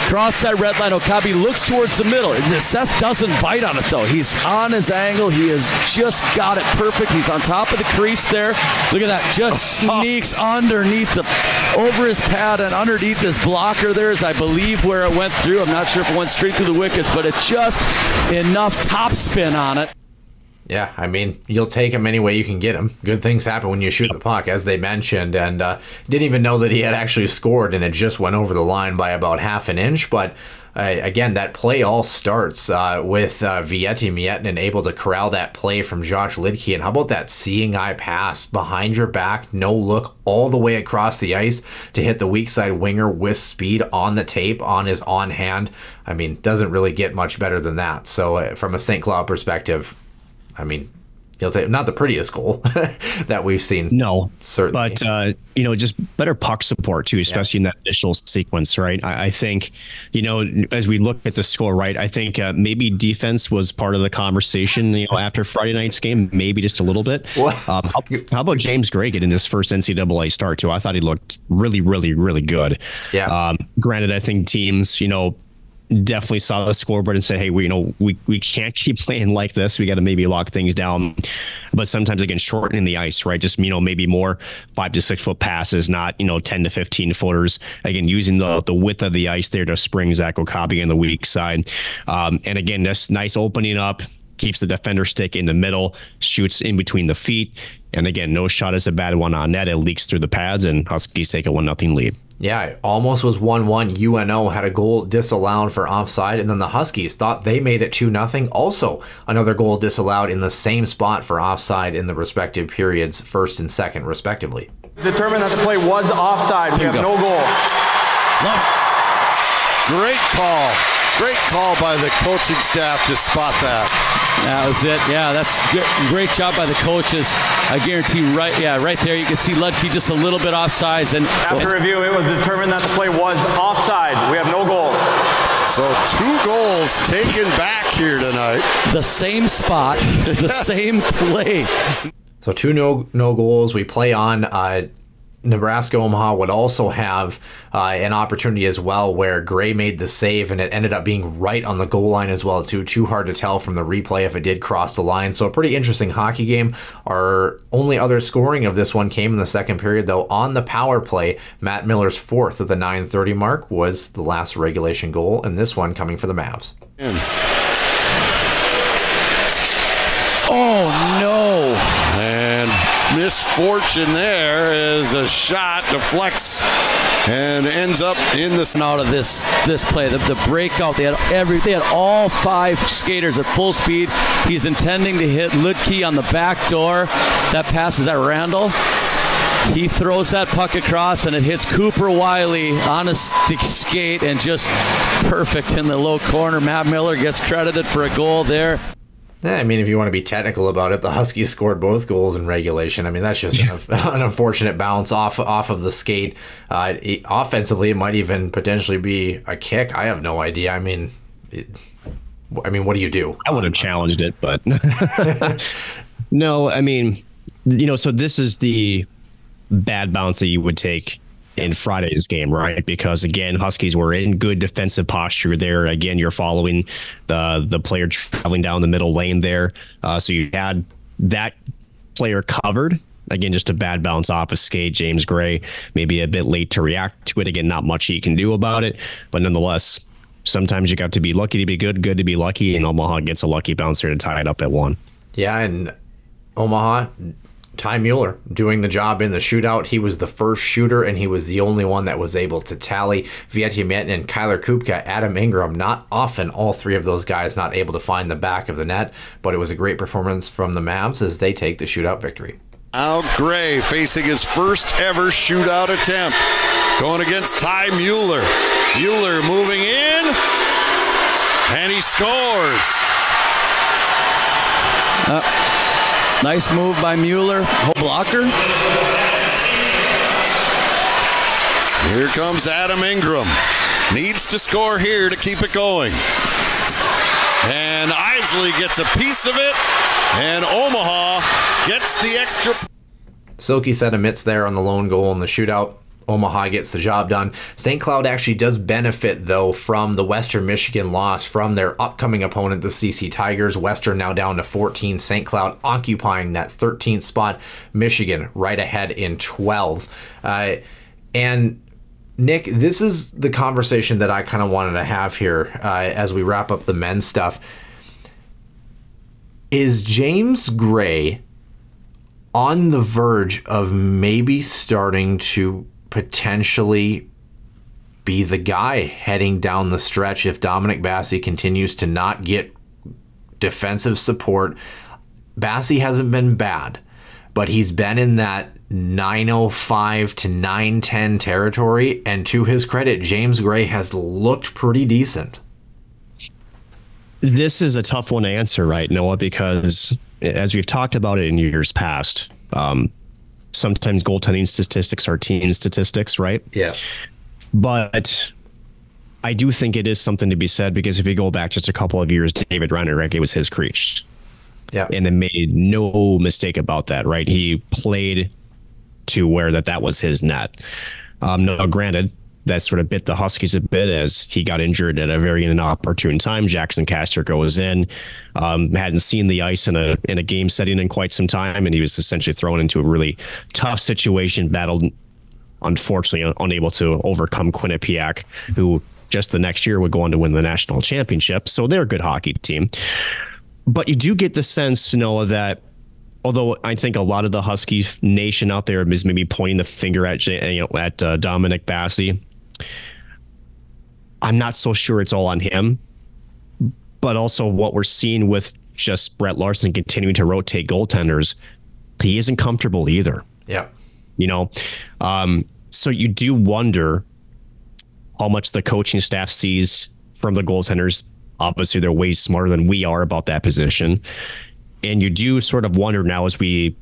Speaker 7: Cross that red line. Okabe looks towards the middle. Seth doesn't bite on it, though. He's on his angle. He has just got it perfect. He's on top of the crease there. Look at that. Just sneaks underneath over his pad and underneath his blocker there is, I believe, where it went through. I'm not sure if it went straight through the wickets, but it's just enough top spin on it.
Speaker 1: Yeah, I mean, you'll take him any way you can get him. Good things happen when you shoot the puck, as they mentioned, and didn't even know that he had actually scored, and it just went over the line by about half an inch. But again, that play all starts with Vieti Mietin able to corral that play from Josh Lidke. And how about that seeing eye pass behind your back, no look, all the way across the ice to hit the weak side winger with speed on the tape, on his on hand. I mean, doesn't really get much better than that. So from a St. Cloud perspective, I mean, You'll say not the prettiest goal that we've seen.
Speaker 5: No,
Speaker 1: certainly.
Speaker 5: But, just better puck support, too, especially in that initial sequence, right? I think, as we look at the score, right, I think maybe defense was part of the conversation, after Friday night's game, maybe just a little bit. How about James Gray getting his first NCAA start, too? I thought he looked really, really, really good.
Speaker 1: Yeah.
Speaker 5: Granted, I think teams, definitely saw the scoreboard and said, hey, we can't keep playing like this. We got to maybe lock things down. But sometimes, again, shortening the ice, right? Just, maybe more 5 to 6 foot passes, not, 10 to 15 footers. Again, using the width of the ice there to spring Zach Okabe on the weak side. And again, this nice opening up, keeps the defender stick in the middle, shoots in between the feet. And again, no shot is a bad one on net. It leaks through the pads, and Huskies take a 1-0 lead.
Speaker 1: Yeah, it almost was 1-1. UNO had a goal disallowed for offside, and then the Huskies thought they made it 2-0. Also, another goal disallowed in the same spot for offside in the respective periods, first and second, respectively.
Speaker 8: Determined that the play was offside. We have no goal.
Speaker 6: Great call. Great call by the coaching staff to spot that.
Speaker 7: That was it. Yeah, that's good. Great job by the coaches. I guarantee right there you can see Ludke just a little bit offsides. And
Speaker 8: after review, it was determined that the play was offside. We have no goal.
Speaker 6: So 2 goals taken back here tonight.
Speaker 7: The same spot, the same play.
Speaker 1: So 2 no goals. We play on. Nebraska Omaha would also have an opportunity as well where Gray made the save, and it ended up being right on the goal line as well too. Too hard to tell from the replay if it did cross the line. So a pretty interesting hockey game. Our only other scoring of this one came in the second period, though. On the power play, Matt Miller's 4th at the 9:30 mark was the last regulation goal, and this one coming for the Mavs.
Speaker 7: Oh no!
Speaker 6: And misfortune there is a shot deflects and ends up in the
Speaker 7: out of this play. The breakout. They had all 5 skaters at full speed. He's intending to hit Ludke on the back door. That pass is at Randall. He throws that puck across, and it hits Cooper Wiley on a stick skate, and just perfect in the low corner. Matt Miller gets credited for a goal there.
Speaker 1: Yeah, I mean, if you want to be technical about it, the Huskies scored both goals in regulation. I mean, that's just an unfortunate bounce off of the skate. Offensively, it might even potentially be a kick. I have no idea. I mean, what do you do?
Speaker 5: I would have challenged it, but no. I mean, so this is the bad bounce that you would take in Friday's game, right? Because again, Huskies were in good defensive posture there. Again, you're following the player traveling down the middle lane there. So you had that player covered. Again, just a bad bounce off a skate. James Gray maybe a bit late to react to it. Again, not much he can do about it. But nonetheless, sometimes you got to be lucky to be good to be lucky. And Omaha gets a lucky bounce here to tie it up at 1.
Speaker 1: Yeah, and Omaha, Ty Mueller doing the job in the shootout. He was the first shooter, and he was the only one that was able to tally. Vieti Mietin, Kyler Kupka, Adam Ingram, not often all 3 of those guys not able to find the back of the net, but it was a great performance from the Mavs as they take the shootout victory.
Speaker 6: Al Gray facing his first ever shootout attempt, going against Ty Mueller. Mueller moving in, and he scores.
Speaker 7: Nice move by Mueller. Blocker.
Speaker 6: Here comes Adam Ingram. Needs to score here to keep it going. And Isley gets a piece of it. And Omaha gets the extra.
Speaker 1: Silky set a mitts there on the lone goal in the shootout. Omaha gets the job done. St. Cloud actually does benefit, though, from the Western Michigan loss from their upcoming opponent, the CC Tigers. Western now down to 14. St. Cloud occupying that 13th spot. Michigan right ahead in 12. And Nick, this is the conversation that I kind of wanted to have here as we wrap up the men's stuff. Is James Gray on the verge of maybe starting to potentially be the guy heading down the stretch if Dominic Basse continues to not get defensive support? Basse hasn't been bad, but he's been in that 905 to 910 territory, and to his credit, James Gray has looked pretty decent.
Speaker 5: This is a tough one to answer, right, Noah? Because as we've talked about it in years past, sometimes goaltending statistics are team statistics, right?
Speaker 1: Yeah.
Speaker 5: But I do think it is something to be said, because if you go back just a couple of years, David Rennerich, it was his crease.
Speaker 1: Yeah.
Speaker 5: And they made no mistake about that, right? He played to where that was his net. Now, granted, that sort of bit the Huskies a bit as he got injured at a very inopportune time. Jackson Castor goes in, hadn't seen the ice in a game setting in quite some time, and he was essentially thrown into a really tough situation, battled, unfortunately, unable to overcome Quinnipiac, who just the next year would go on to win the national championship. So they're a good hockey team. But you do get the sense, Noah, that although I think a lot of the Husky nation out there is maybe pointing the finger at Dominic Basse, I'm not so sure it's all on him. But also what we're seeing with just Brett Larson continuing to rotate goaltenders, he isn't comfortable either.
Speaker 1: Yeah.
Speaker 5: So you do wonder how much the coaching staff sees from the goaltenders. Obviously, they're way smarter than we are about that position. And you do sort of wonder now, as we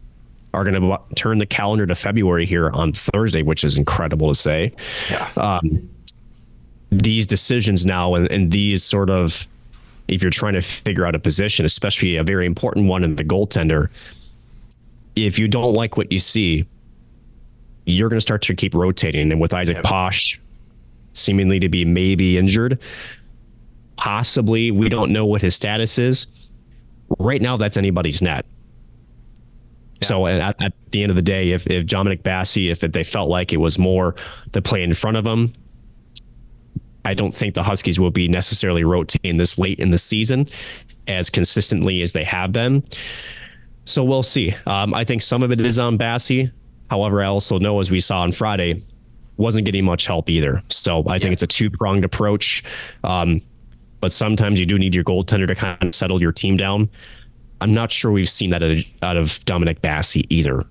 Speaker 5: are going to turn the calendar to February here on Thursday, which is incredible to say.
Speaker 1: Yeah.
Speaker 5: These decisions now and these sort of, if you're trying to figure out a position, especially a very important one in the goaltender, if you don't like what you see, you're going to start to keep rotating. And with Isaac Posh seemingly to be maybe injured, possibly, we don't know what his status is. Right now, that's anybody's net. Yeah. So at the end of the day, if Dominic Basse, if they felt like it was more the play in front of them, I don't think the Huskies will be necessarily rotating this late in the season as consistently as they have been. So we'll see. I think some of it is on Basse. However, I also know, as we saw on Friday, wasn't getting much help either. So I think it's a two-pronged approach. But sometimes you do need your goaltender to kind of settle your team down. I'm not sure we've seen that out of Dominic Basse either.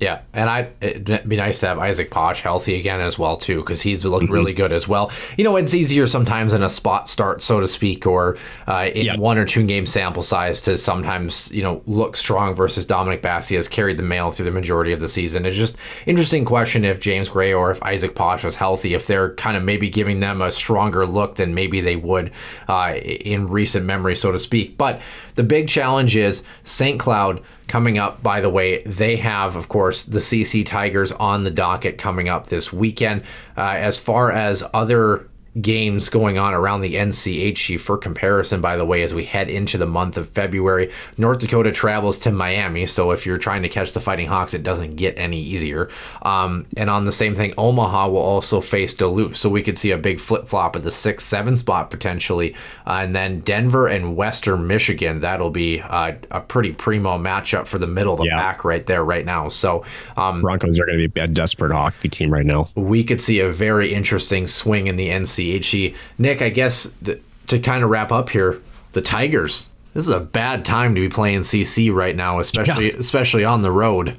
Speaker 1: Yeah, and it'd be nice to have Isaac Posh healthy again as well, too, because he's looked really good as well. It's easier sometimes in a spot start, so to speak, or in 1 or 2 game sample size to sometimes, look strong versus Dominic Basse has carried the mail through the majority of the season. It's just interesting question if James Gray or if Isaac Posh is healthy, if they're kind of maybe giving them a stronger look than maybe they would in recent memory, so to speak. But the big challenge is St. Cloud coming up. By the way, they have, of course, the CC Tigers on the docket coming up this weekend. As far as other games going on around the NCHC, for comparison, by the way, as we head into the month of February, North Dakota travels to Miami. So if you're trying to catch the Fighting Hawks, it doesn't get any easier. And on the same thing, Omaha will also face Duluth. So we could see a big flip-flop at the 6-7 spot potentially. And then Denver and Western Michigan, that'll be a pretty primo matchup for the middle of the pack right there right now. So
Speaker 5: Broncos are going to be a desperate hockey team right now.
Speaker 1: We could see a very interesting swing in the NCHC. Nick, I guess to kind of wrap up here, the Tigers, this is a bad time to be playing CC right now, especially on the road.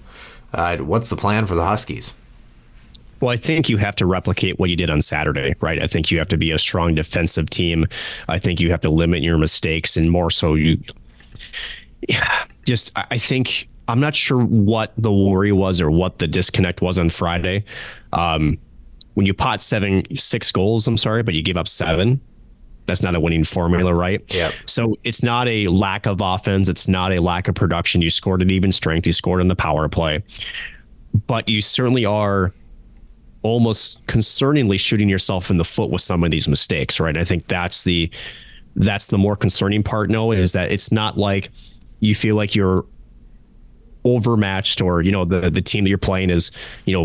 Speaker 1: What's the plan for the Huskies?
Speaker 5: Well, I think you have to replicate what you did on Saturday, right? I think you have to be a strong defensive team. I think you have to limit your mistakes, and more so I think, I'm not sure what the worry was or what the disconnect was on Friday. When you pot 6 goals, but you give up 7, that's not a winning formula, right?
Speaker 1: Yeah.
Speaker 5: So it's not a lack of offense. It's not a lack of production. You scored at even strength. You scored in the power play. But you certainly are almost concerningly shooting yourself in the foot with some of these mistakes, right? I think that's the more concerning part, Noah, is that it's not like you feel like you're overmatched, or the team that you're playing is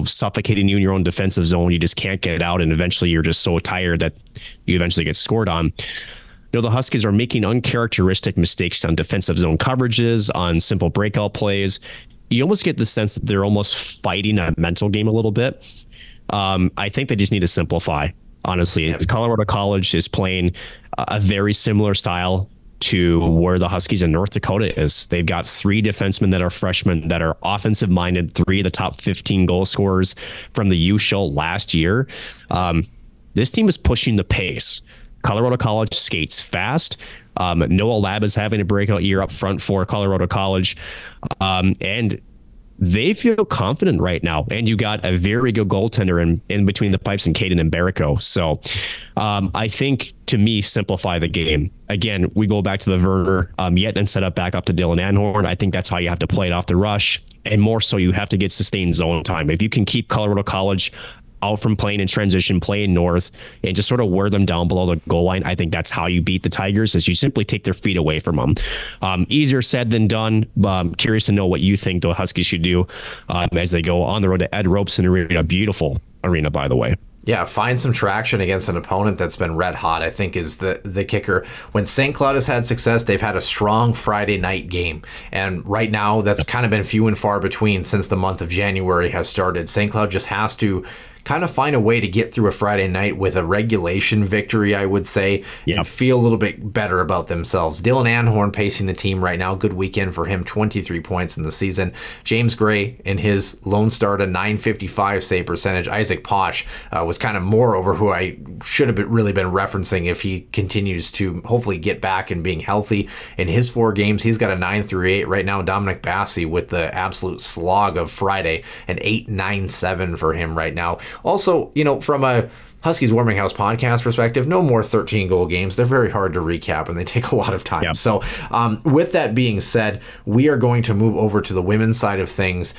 Speaker 5: suffocating you in your own defensive zone. You just can't get it out, and eventually you're just so tired that you eventually get scored on. The Huskies are making uncharacteristic mistakes on defensive zone coverages, on simple breakout plays. You almost get the sense that they're almost fighting a mental game a little bit. I think they just need to simplify, honestly. Colorado College is playing a very similar style to where the Huskies in North Dakota is. They've got 3 defensemen that are freshmen that are offensive minded, 3 of the top 15 goal scorers from the U show last year. This team is pushing the pace. Colorado College skates fast. Noah Lab is having a breakout year up front for Colorado College. And they feel confident right now. And you got a very good goaltender in between the pipes and Caden and Barrico. So I think, to me, simplify the game. Again, we go back to the Werner, yet and set up back up to Dylan Anhorn. I think that's how you have to play it off the rush. And more so, you have to get sustained zone time. If you can keep Colorado College out from playing in transition, playing north, and just sort of wear them down below the goal line, I think that's how you beat the Tigers, is you simply take their feet away from them. Easier said than done. I'm curious to know what you think the Huskies should do as they go on the road to Ed Robeson Arena. Beautiful arena, by the way.
Speaker 1: Yeah, find some traction against an opponent that's been red hot, I think, is the kicker. When St. Cloud has had success, they've had a strong Friday night game. And right now, that's kind of been few and far between since the month of January has started. St. Cloud just has to kind of find a way to get through a Friday night with a regulation victory, I would say, and feel a little bit better about themselves. Dylan Anhorn pacing the team right now. Good weekend for him, 23 points in the season. James Gray in his lone start, a .955 save percentage. Isaac Posh was kind of moreover who I should have really been referencing if he continues to hopefully get back and being healthy. In his 4 games, he's got a 9-8 right now. Dominic Bassi with the absolute slog of Friday, an 8.97 for him right now. Also, from a Huskies Warming House podcast perspective, no more 13-goal games. They're very hard to recap, and they take a lot of time. Yep. So with that being said, we are going to move over to the women's side of things.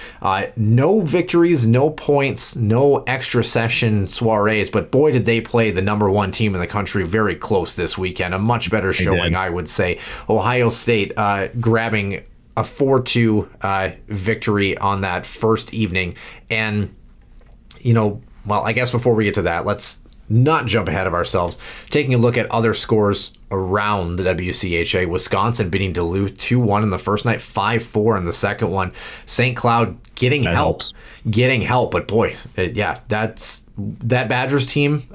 Speaker 1: No victories, no points, no extra session soirees, but boy, did they play the number 1 team in the country very close this weekend. A much better showing, I would say. Ohio State grabbing a 4-2 victory on that first evening. And, well, I guess before we get to that, let's not jump ahead of ourselves. Taking a look at other scores around the WCHA, Wisconsin beating Duluth 2-1 in the first night, 5-4 in the second one. St. Cloud getting help. But boy, that Badgers team,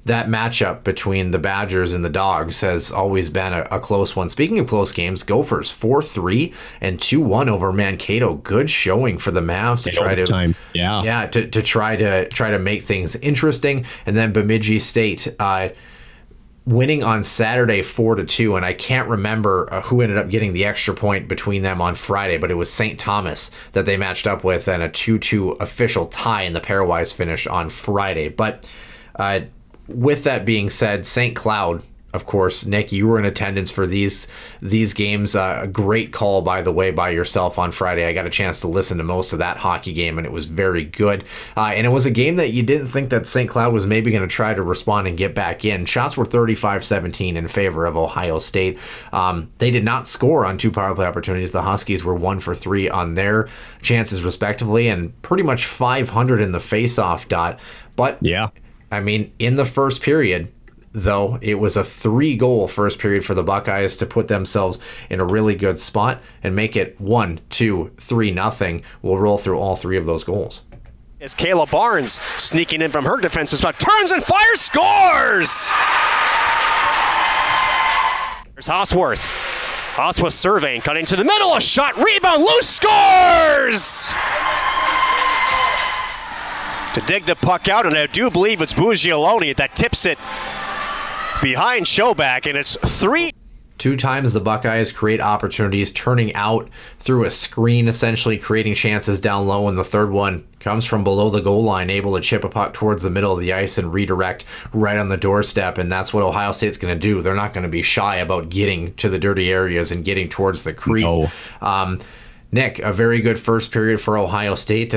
Speaker 1: that matchup between the Badgers and the Dogs has always been a close one. Speaking of close games, Gophers 4-3 and 2-1 over Mankato. Good showing for the Mavs to try to try to make things interesting. And then Bemidji State winning on Saturday 4-2, and I can't remember who ended up getting the extra point between them on Friday, but it was St. Thomas that they matched up with, and a 2-2 official tie in the pairwise finish on Friday. But with that being said, St. Cloud, of course, Nick, you were in attendance for these games. A great call, by the way, by yourself on Friday. I got a chance to listen to most of that hockey game, and it was very good. And it was a game that you didn't think that St. Cloud was maybe going to try to respond and get back in. Shots were 35-17 in favor of Ohio State. They did not score on 2 power play opportunities. The Huskies were 1 for 3 on their chances, respectively, and pretty much 500 in the face-off dot. But yeah, I mean, in the first period, though, it was a 3-goal first period for the Buckeyes to put themselves in a really good spot and make it 1-2-3-0. We'll roll through all 3 of those goals.
Speaker 9: As Kayla Barnes sneaking in from her defensive spot, turns and fires, scores! There's Hosworth. Hosworth surveying, cutting to the middle, a shot, rebound, loose, scores! To dig the puck out, and I do believe it's Bugialoni that tips it behind Showback, and it's 3.
Speaker 1: 2 times the Buckeyes create opportunities, turning out through a screen, essentially creating chances down low, and the third one comes from below the goal line, able to chip a puck towards the middle of the ice and redirect right on the doorstep, and that's what Ohio State's going to do. They're not going to be shy about getting to the dirty areas and getting towards the crease. No. Nick, a very good first period for Ohio State.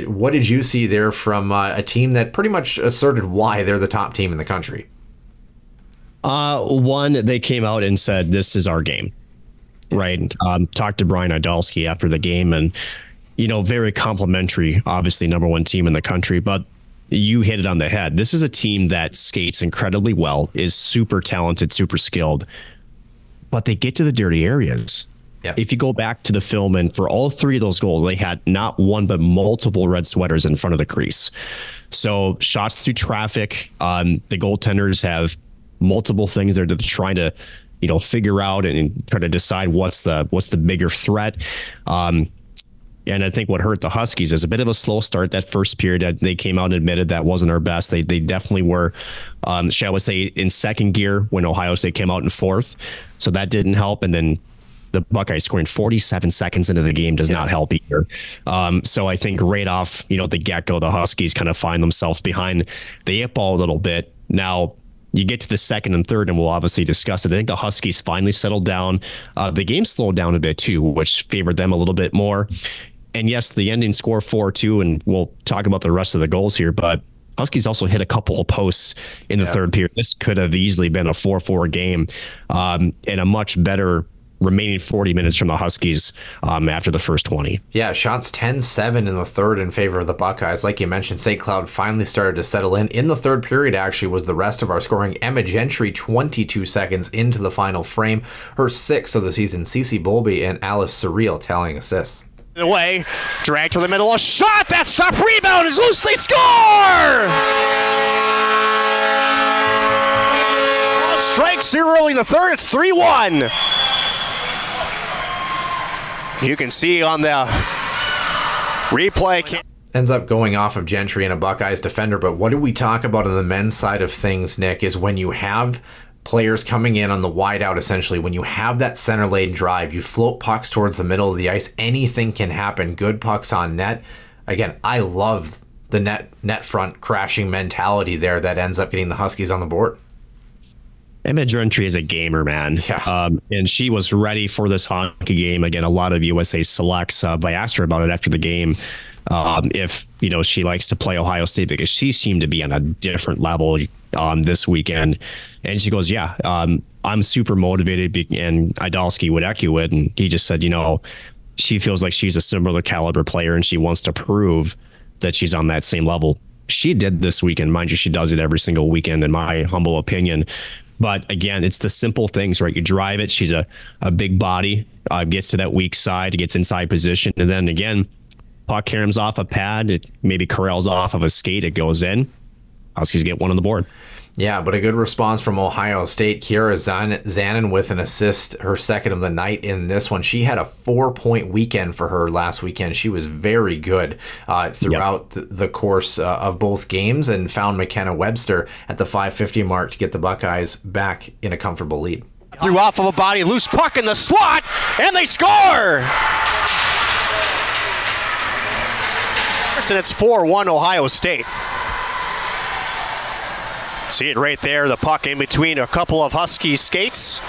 Speaker 1: What did you see there from a team that pretty much asserted why they're the top team in the country?
Speaker 5: One, they came out and said, this is our game, right? Talked to Brian Idalski after the game, and, very complimentary, obviously number 1 team in the country, but you hit it on the head. This is a team that skates incredibly well, is super talented, super skilled, but they get to the dirty areas. Yeah. If you go back to the film, and for all 3 of those goals, they had not one but multiple red sweaters in front of the crease. So shots through traffic, the goaltenders have multiple things they're trying to, figure out and try to decide what's the bigger threat. And I think what hurt the Huskies is a bit of a slow start that first period. They came out and admitted that wasn't our best. They definitely were, shall we say, in second gear when Ohio State came out in fourth. So that didn't help. And then the Buckeyes scoring 47 seconds into the game does not help either. So I think right off, the get-go, the Huskies kind of find themselves behind the 8-ball a little bit. Now, you get to the second and third, and we'll obviously discuss it. I think the Huskies finally settled down. The game slowed down a bit too, which favored them a little bit more. And yes, the ending score 4-2, and we'll talk about the rest of the goals here, but Huskies also hit a couple of posts in the third period. This could have easily been a 4-4 game, and a much better remaining 40 minutes from the Huskies after the first 20.
Speaker 1: Yeah, shots 10-7 in the third in favor of the Buckeyes. Like you mentioned, St. Cloud finally started to settle in. In the third period, actually, was the rest of our scoring. Emma Gentry, 22 seconds into the final frame. Her 6th of the season. Cece Bolby and Alice Surreal tallying assists.
Speaker 9: Away, dragged to the middle, a shot, that stop, rebound is loose, they score! Strike 0 early in the third, it's 3-1. You can see on the replay.
Speaker 1: Ends up going off of Gentry and a Buckeyes defender, but what do we talk about on the men's side of things, Nick, is when you have players coming in on the wide out, essentially, when you have that center lane drive, you float pucks towards the middle of the ice, anything can happen. Good pucks on net. Again, I love the net front crashing mentality there that ends up getting the Huskies on the board.
Speaker 5: Emma Gentry is a gamer, man.
Speaker 1: Yeah.
Speaker 5: And she was ready for this hockey game. Again, a lot of USA selects, I asked her about it after the game, if, she likes to play Ohio State, because she seemed to be on a different level this weekend. And she goes, yeah, I'm super motivated, and Idalski would echo it. And he just said, she feels like she's a similar caliber player and she wants to prove that she's on that same level. She did this weekend. Mind you, she does it every single weekend, in my humble opinion. But again, it's the simple things, right? You drive it. She's a big body, gets to that weak side, gets inside position. And then again, puck caroms off a pad. It maybe corrals off of a skate. It goes in. Huskies get one on the board.
Speaker 1: Yeah, but a good response from Ohio State. Kiera Zanin with an assist, her second of the night in this one. She had a 4-point weekend for her last weekend. She was very good throughout the course of both games, and found McKenna Webster at the 5:50 mark to get the Buckeyes back in a comfortable lead.
Speaker 9: Threw off of a body, loose puck in the slot, and they score! And it's 4-1 Ohio State. See it right there, the puck in between a couple of Husky skates.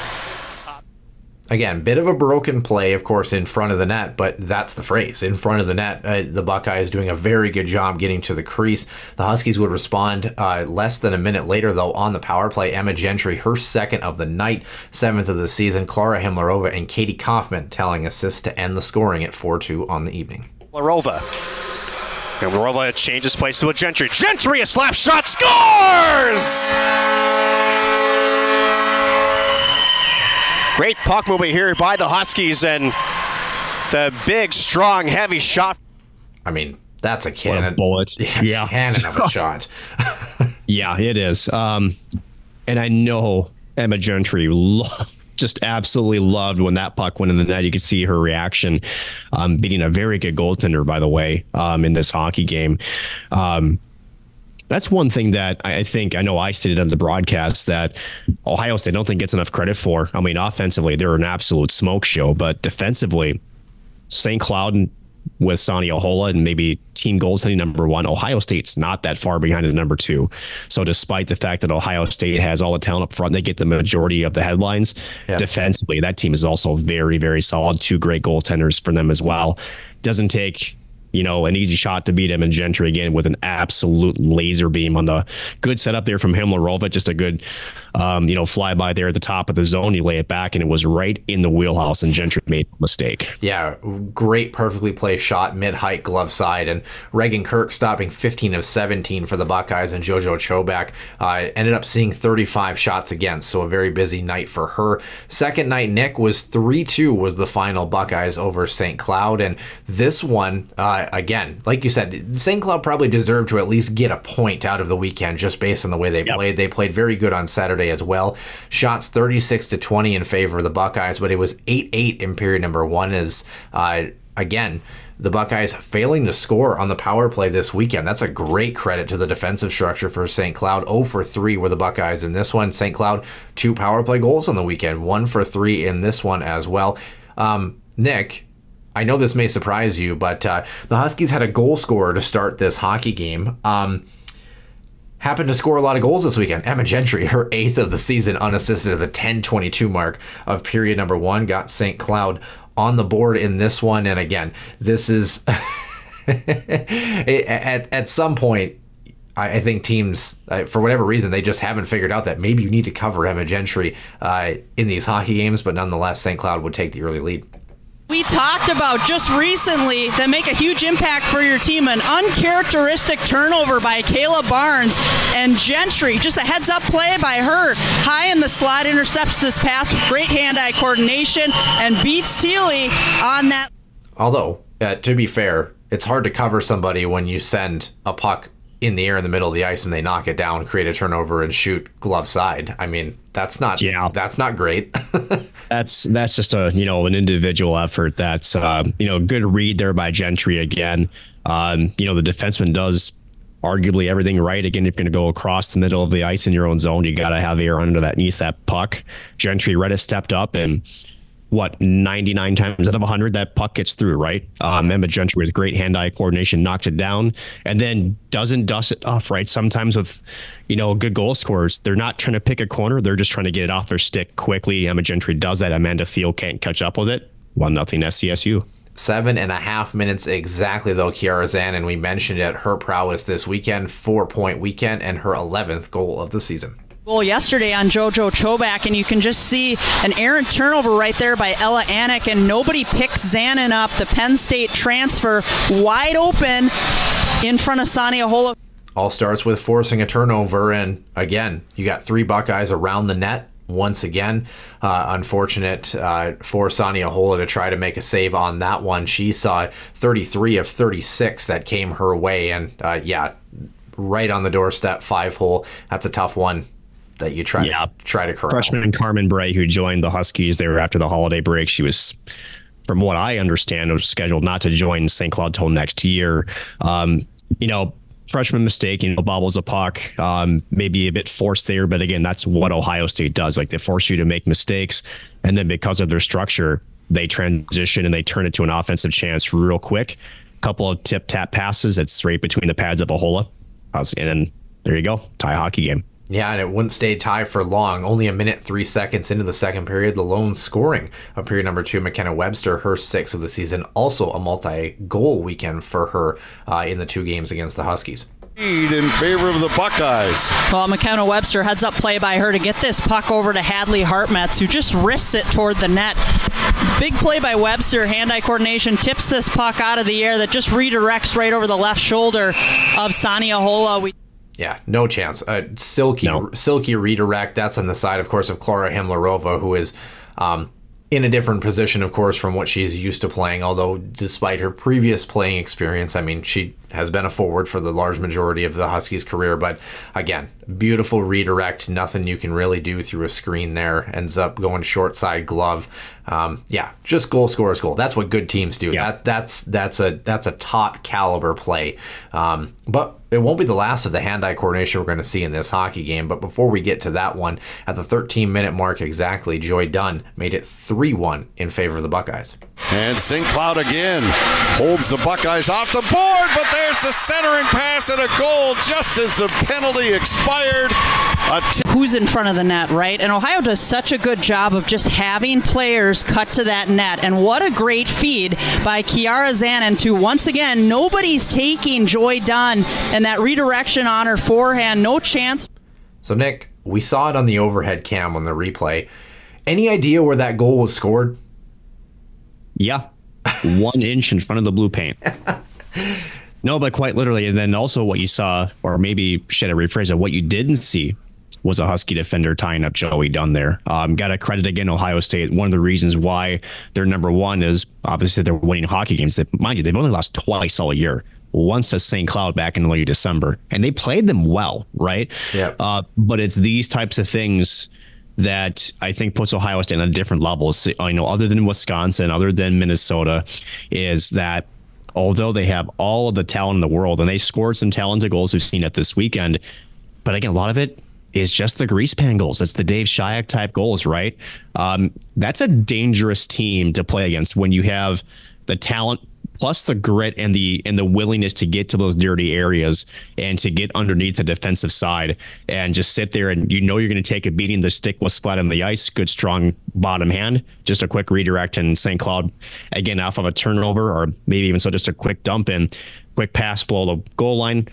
Speaker 1: Again, bit of a broken play, of course, in front of the net, but that's the phrase. In front of the net, the Buckeyes doing a very good job getting to the crease. The Huskies would respond less than a minute later, though, on the power play. Emma Gentry, her 2nd of the night, 7th of the season. Clara Himlarova and Katie Kaufman tallying assists to end the scoring at 4-2 on the evening.
Speaker 9: Himlarova changes place to a Gentry. Gentry, a slap shot, scores! Great puck movement here by the Huskies, and the big, strong, heavy shot.
Speaker 1: I mean, that's a cannon.
Speaker 5: What a bullet.
Speaker 1: Yeah. Cannon of a shot.
Speaker 5: Yeah, it is. And I know Emma Gentry just absolutely loved when that puck went in the net. You could see her reaction, beating a very good goaltender, by the way, in this hockey game. That's one thing that I know I stated on the broadcast that Ohio State, I don't think, gets enough credit for. I mean, offensively, they're an absolute smoke show, but defensively, St. Cloud with Sonny Ahola and maybe team goaltending number 1, Ohio State's not that far behind at number 2. So despite the fact that Ohio State has all the talent up front, they get the majority of the headlines. Yeah. Defensively, that team is also very, very solid. 2 great goaltenders for them as well. Doesn't take an easy shot to beat him, and Gentry again with an absolute laser beam on the good setup there from Himlarova. Just a good, flyby there at the top of the zone. You lay it back, and it was right in the wheelhouse, and Gentry made a mistake.
Speaker 1: Yeah, great, perfectly placed shot, mid-height glove side, and Reagan Kirk stopping 15 of 17 for the Buckeyes, and JoJo Chobak ended up seeing 35 shots against, so a very busy night for her. Second night, Nick, was 3-2 was the final, Buckeyes over St. Cloud, and this one, again, like you said, St. Cloud probably deserved to at least get a point out of the weekend just based on the way they played. They played very good on Saturday as well. Shots 36-20 in favor of the Buckeyes, but it was 8-8 in period number 1 as, again, the Buckeyes failing to score on the power play this weekend. That's a great credit to the defensive structure for St. Cloud. 0 for 3 were the Buckeyes in this one. St. Cloud, 2 power play goals on the weekend, 1 for 3 in this one as well. Nick, I know this may surprise you, but the Huskies had a goal scorer to start this hockey game. Happened to score a lot of goals this weekend. Emma Gentry, her 8th of the season, unassisted at the 10:22 mark of period number 1, got St. Cloud on the board in this one. And again, this is at some point, I think teams, for whatever reason, they just haven't figured out that maybe you need to cover Emma Gentry in these hockey games, but nonetheless, St. Cloud would take the early lead.
Speaker 10: We talked about just recently that make a huge impact for your team, an uncharacteristic turnover by Kayla Barnes, and Gentry, just a heads-up play by her, high in the slot, intercepts this pass with great hand-eye coordination and beats Thiele on that.
Speaker 1: Although, to be fair, it's hard to cover somebody when you send a puck in the air in the middle of the ice and they knock it down, create a turnover, and shoot glove side. I mean, that's not great.
Speaker 5: That's just an individual effort. That's good read there by Gentry again. The defenseman does arguably everything right. Again, if you're going to go across the middle of the ice in your own zone, you got to have air underneath that puck. Gentry right has stepped up, and 99 times out of 100 that puck gets through, right? Emma Gentry with great hand-eye coordination knocked it down and then doesn't dust it off, right? Sometimes with good goal scorers, they're not trying to pick a corner, they're just trying to get it off their stick quickly. Emma Gentry does that. Amanda Thiele can't catch up with it. 1-0 SCSU.
Speaker 1: 7.5 minutes exactly, though, Kiara Zan, and we mentioned it, her prowess this weekend, 4-point weekend, and her 11th goal of the season.
Speaker 10: Goal yesterday on JoJo Chobak, and you can just see an errant turnover right there by Ella Anik, and nobody picks Zanin up. The Penn State transfer wide open in front of Sonia Hola.
Speaker 1: All starts with forcing a turnover, and again, you got 3 Buckeyes around the net. Once again, unfortunate for Sonia Hola to try to make a save on that one. She saw 33 of 36 that came her way, and right on the doorstep, 5-hole. That's a tough one that you try to corral.
Speaker 5: Freshman Carmen Bray, who joined the Huskies there after the holiday break, she was, from what I understand, was scheduled not to join St. Cloud till next year. Freshman mistake, bobbles a puck, maybe a bit forced there, but again, that's what Ohio State does. Like, they force you to make mistakes, and then because of their structure, they transition and they turn it to an offensive chance real quick. Couple of tip-tap passes, it's right between the pads of Ahola, and then there you go, tie hockey game.
Speaker 1: Yeah, and it wouldn't stay tied for long. Only 1 minute, 3 seconds into the second period, the lone scoring of period number 2, McKenna Webster, her 6th of the season. Also a multi-goal weekend for her in the 2 games against the Huskies.
Speaker 6: In favor of the Buckeyes.
Speaker 10: Well, McKenna Webster, heads up play by her to get this puck over to Hadley Hartmetz, who just wrists it toward the net. Big play by Webster, hand-eye coordination, tips this puck out of the air that just redirects right over the left shoulder of Sonia Hola.
Speaker 1: Yeah, no chance. Silky redirect. That's on the side, of course, of Clara Himlerova, who is in a different position, of course, from what she's used to playing. Although, despite her previous playing experience, I mean, she has been a forward for the large majority of the Huskies' career. But again, beautiful redirect. Nothing you can really do through a screen there. Ends up going short side glove. Just goal scorer's goal. That's what good teams do. Yeah. That's a top caliber play. But it won't be the last of the hand-eye coordination we're going to see in this hockey game. But before we get to that one, at the 13-minute mark exactly, Joy Dunn made it 3-1 in favor of the Buckeyes.
Speaker 6: And St. Cloud again holds the Buckeyes off the board, but there's the centering pass and a goal just as the penalty expired.
Speaker 10: Who's in front of the net, right? And Ohio does such a good job of just having players cut to that net. And what a great feed by Kiara Zanin to, once again, nobody's taking Joy Dunn, and that redirection on her forehand, no chance.
Speaker 1: So, Nick, we saw it on the overhead cam on the replay. Any idea where that goal was scored?
Speaker 5: Yeah, 1 inch in front of the blue paint. No, but quite literally. And then also what you saw, or maybe should I rephrase it, what you didn't see was a Husky defender tying up Joey Dunn there. Got to credit again Ohio State. One of the reasons why they're number 1 is obviously they're winning hockey games. Mind you, they've only lost twice all year. Once to St. Cloud back in early December, and they played them well, right?
Speaker 1: Yeah.
Speaker 5: But it's these types of things that I think puts Ohio State on a different level. So, other than Wisconsin, other than Minnesota, is that although they have all of the talent in the world, and they scored some talented goals, we've seen it this weekend. But again, a lot of it is just the grease pan goals. It's the Dave Shayak type goals, right? That's a dangerous team to play against when you have the talent plus the grit and the willingness to get to those dirty areas and to get underneath the defensive side and just sit there, and you're going to take a beating. The stick was flat on the ice, good strong bottom hand, just a quick redirect, and St. Cloud again off of a turnover, or maybe even so just a quick dump in, quick pass below the goal line.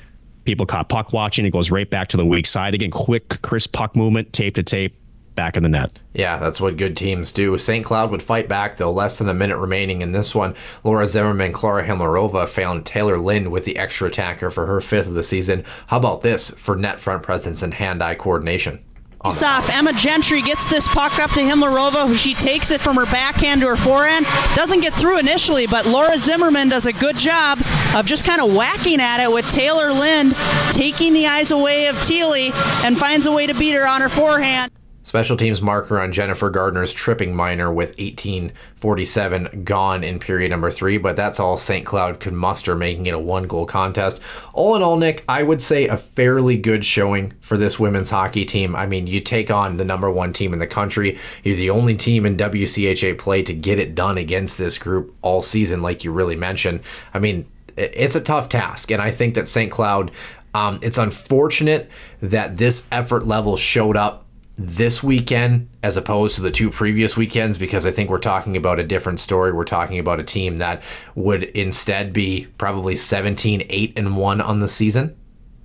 Speaker 5: People caught puck watching. It goes right back to the weak side again. Quick, crisp puck movement, tape to tape, back in the net.
Speaker 1: Yeah, that's what good teams do. St. Cloud would fight back, though. Less than a minute remaining in this one. Laura Zimmerman, Clara Himlerova found Taylor Lind with the extra attacker for her 5th of the season. How about this for net front presence and hand-eye coordination?
Speaker 10: Off. Emma Gentry gets this puck up to Himlerova, who she takes it from her backhand to her forehand. Doesn't get through initially, but Laura Zimmerman does a good job of just kind of whacking at it with Taylor Lind taking the eyes away of Thiele and finds a way to beat her on her forehand.
Speaker 1: Special teams marker on Jennifer Gardner's tripping minor with 18:47 gone in period number 3, but that's all St. Cloud could muster, making it a 1-goal contest. All in all, Nick, I would say a fairly good showing for this women's hockey team. I mean, you take on the #1 team in the country. You're the only team in WCHA play to get it done against this group all season, like you really mentioned. I mean, it's a tough task, and I think that St. Cloud, it's unfortunate that this effort level showed up this weekend as opposed to the 2 previous weekends, because I think we're talking about a different story. We're talking about a team that would instead be probably 17-8-1 on the season,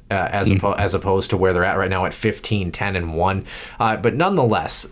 Speaker 1: as opposed to where they're at right now at 15-10-1. But nonetheless,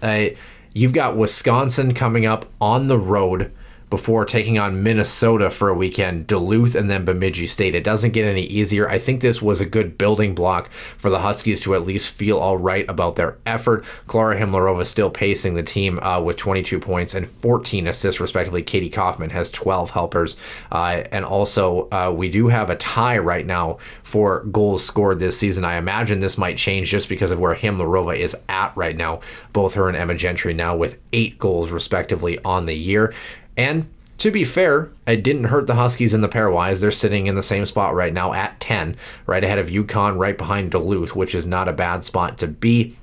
Speaker 1: you've got Wisconsin coming up on the road before taking on Minnesota for a weekend, Duluth, and then Bemidji State. It doesn't get any easier. I think this was a good building block for the Huskies to at least feel all right about their effort. Clara Himlerova still pacing the team with 22 points and 14 assists, respectively. Katie Kaufman has 12 helpers. And also, we do have a tie right now for goals scored this season. I imagine this might change just because of where Himlerova is at right now. Both her and Emma Gentry now with 8 goals, respectively, on the year. And to be fair, it didn't hurt the Huskies in the pairwise. They're sitting in the same spot right now at 10, right ahead of UConn, right behind Duluth, which is not a bad spot to be.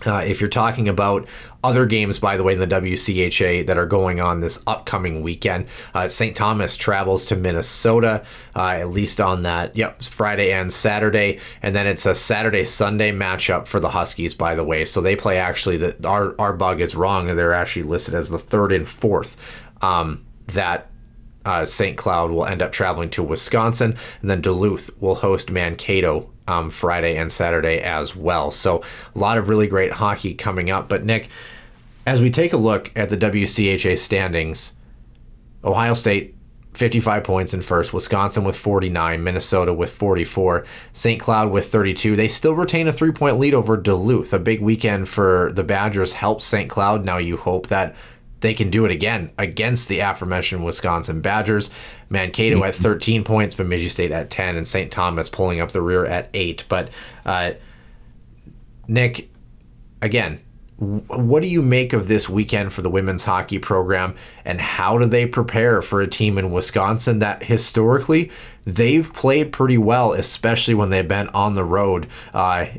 Speaker 1: If you're talking about other games, by the way, in the WCHA that are going on this upcoming weekend, St. Thomas travels to Minnesota, at least on that, Friday and Saturday. And then it's a Saturday-Sunday matchup for the Huskies, by the way. So they play actually, our bug is wrong, and they're actually listed as the 3rd and 4th. That St. Cloud will end up traveling to Wisconsin, and then Duluth will host Mankato Friday and Saturday as well. So a lot of really great hockey coming up. But Nick, as we take a look at the WCHA standings, Ohio State 55 points in first, Wisconsin with 49, Minnesota with 44, St. Cloud with 32. They still retain a 3-point lead over Duluth. A big weekend for the Badgers helps St. Cloud. Now you hope that they can do it again against the aforementioned Wisconsin Badgers. Mankato at 13 points, Bemidji State at 10, and St. Thomas pulling up the rear at 8. But Nick, again, what do you make of this weekend for the women's hockey program, and how do they prepare for a team in Wisconsin that historically they've played pretty well, especially when they've been on the road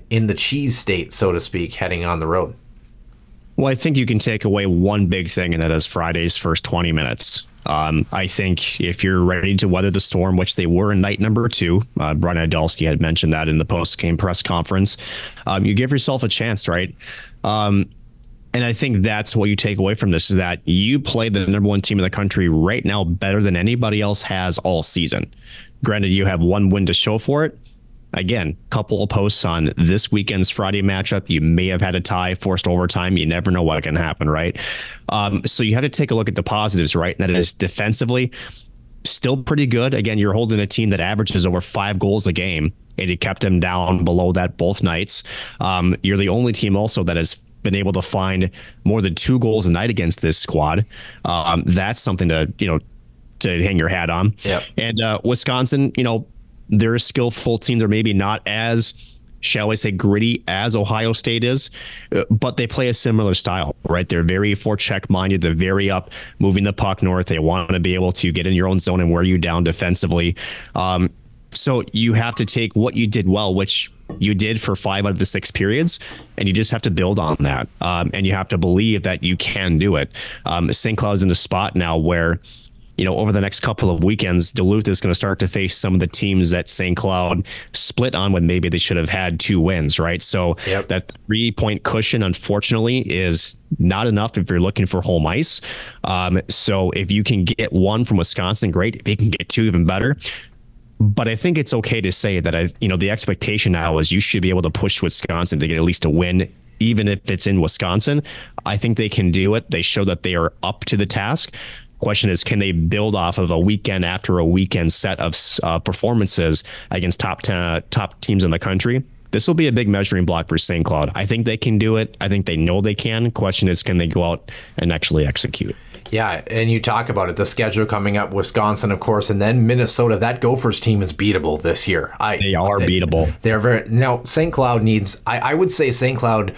Speaker 1: in the cheese state, so to speak, heading on the road?
Speaker 5: Well, I think you can take away one big thing, and that is Friday's first 20 minutes. I think if you're ready to weather the storm, which they were in night number 2, Brian Idalski had mentioned that in the post-game press conference, you give yourself a chance, right? And I think that's what you take away from this, is that you play the #1 team in the country right now better than anybody else has all season. Granted, you have 1 win to show for it. Again, couple of posts on this weekend's Friday matchup. You may have had a tie, forced overtime. You never know what can happen, right? So you have to take a look at the positives, right? And that is defensively, still pretty good. Again, you're holding a team that averages over 5 goals a game, and you kept them down below that both nights. You're the only team also that has been able to find more than 2 goals a night against this squad. That's something to hang your hat on.
Speaker 1: Yep.
Speaker 5: And Wisconsin, they're a skillful team. They're maybe not as shall we say, gritty as Ohio State is, but they play a similar style, right? They're very forecheck minded. They're very up, moving the puck north. They want to be able to get in your own zone and wear you down defensively. So you have to take what you did well, which you did for 5 out of the 6 periods, and you just have to build on that. And you have to believe that you can do it. St. Cloud's in a spot now where, over the next couple of weekends, Duluth is going to start to face some of the teams that St. Cloud split on when maybe they should have had 2 wins, right? So that 3-point cushion, unfortunately, is not enough if you're looking for home ice. So if you can get 1 from Wisconsin, great. If you can get 2, even better. But I think it's okay to say that the expectation now is you should be able to push Wisconsin to get at least a win, even if it's in Wisconsin. I think they can do it. They show that they are up to the task. Question is, can they build off of a weekend after a weekend set of performances against top teams in the country? This will be a big measuring block for St. Cloud. I think they can do it. I think they know they can. Question is, can they go out and actually execute?
Speaker 1: Yeah, and you talk about it, the schedule coming up, Wisconsin, of course, and then Minnesota. That Gophers team is beatable this year.
Speaker 5: They are beatable.
Speaker 1: They're very now. St. Cloud needs. I would say St. Cloud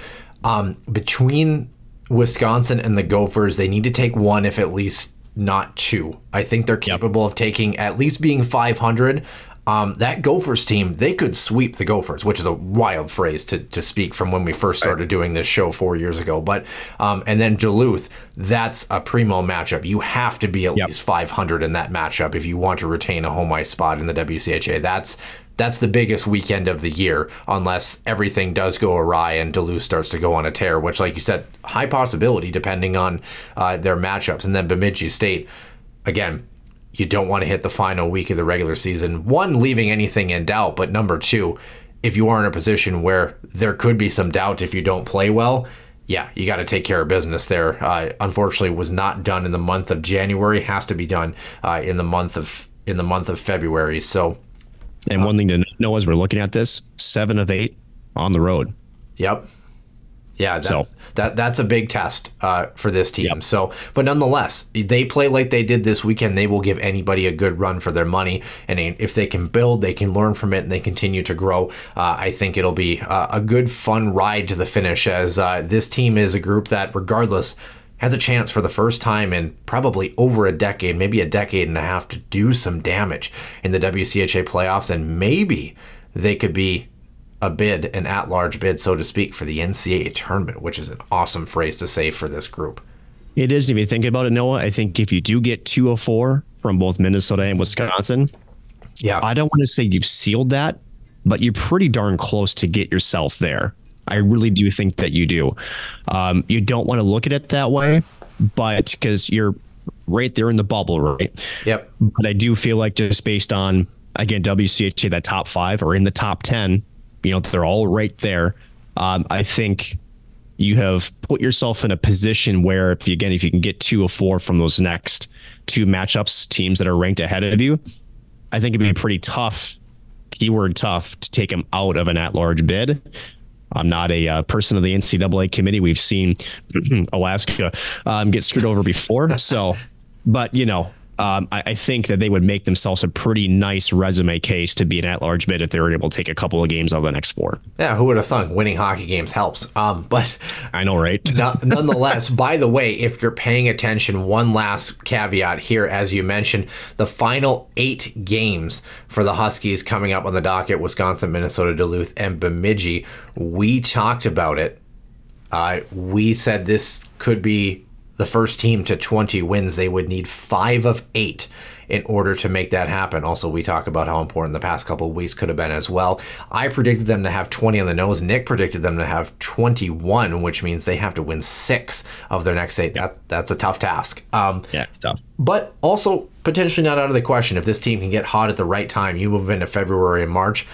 Speaker 1: between Wisconsin and the Gophers, they need to take 1, if at least not 2. I think they're capable of taking at least being 500. That Gophers team, they could sweep the Gophers, which is a wild phrase to speak from when we first started doing this show 4 years ago. But and then Duluth, that's a primo matchup. You have to be at least 500 in that matchup if you want to retain a home ice spot in the WCHA. That's the biggest weekend of the year, unless everything does go awry and Duluth starts to go on a tear, which, like you said, high possibility depending on their matchups. And then Bemidji State, again, you don't want to hit the final week of the regular season. 1, leaving anything in doubt, but number 2, if you are in a position where there could be some doubt if you don't play well, you got to take care of business there. Unfortunately, was not done in the month of January. Has to be done in the month of February. So,
Speaker 5: and one thing to know as we're looking at this, 7 of 8 on the road.
Speaker 1: Yep. Yeah, that's a big test for this team.
Speaker 5: Yep.
Speaker 1: So, but nonetheless, they play like they did this weekend. They will give anybody a good run for their money, and if they can build, they can learn from it, and they continue to grow. I think it'll be a good, fun ride to the finish. As this team is a group that, regardless, has a chance for the first time in probably over a decade, maybe a decade and a half, to do some damage in the WCHA playoffs, and maybe they could be an at-large bid, so to speak, for the NCAA tournament, which is an awesome phrase to say for this group.
Speaker 5: It is, if you think about it, Noah. I think if you do get 2 of 4 from both Minnesota and Wisconsin, I don't want to say you've sealed that, but you're pretty darn close to get yourself there. I really do think that you do. You don't want to look at it that way, but because you're right there in the bubble, right?
Speaker 1: Yep.
Speaker 5: But I do feel like, just based on, again, WCHA, that top 5 or in the top 10, they're all right there. I think you have put yourself in a position where, if you can get 2 of 4 from those next 2 matchups, teams that are ranked ahead of you, I think it'd be pretty tough, keyword tough, to take them out of an at-large bid. I'm not a person of the NCAA committee. We've seen Alaska get screwed over before. So, but, I think that they would make themselves a pretty nice resume case to be an at-large bid if they were able to take a couple of games out of the next 4.
Speaker 1: Yeah, who would have thought winning hockey games helps? But
Speaker 5: I know, right?
Speaker 1: Nonetheless, by the way, if you're paying attention, one last caveat here, as you mentioned, the final 8 games for the Huskies coming up on the docket: Wisconsin, Minnesota, Duluth, and Bemidji. We talked about it. We said this could be the first team to 20 wins. They would need 5 of 8 in order to make that happen. Also, we talk about how important the past couple of weeks could have been as well. I predicted them to have 20 on the nose. Nick predicted them to have 21, which means they have to win 6 of their next 8. That's a tough task.
Speaker 5: It's tough.
Speaker 1: But also potentially not out of the question. If this team can get hot at the right time, you move into February and March,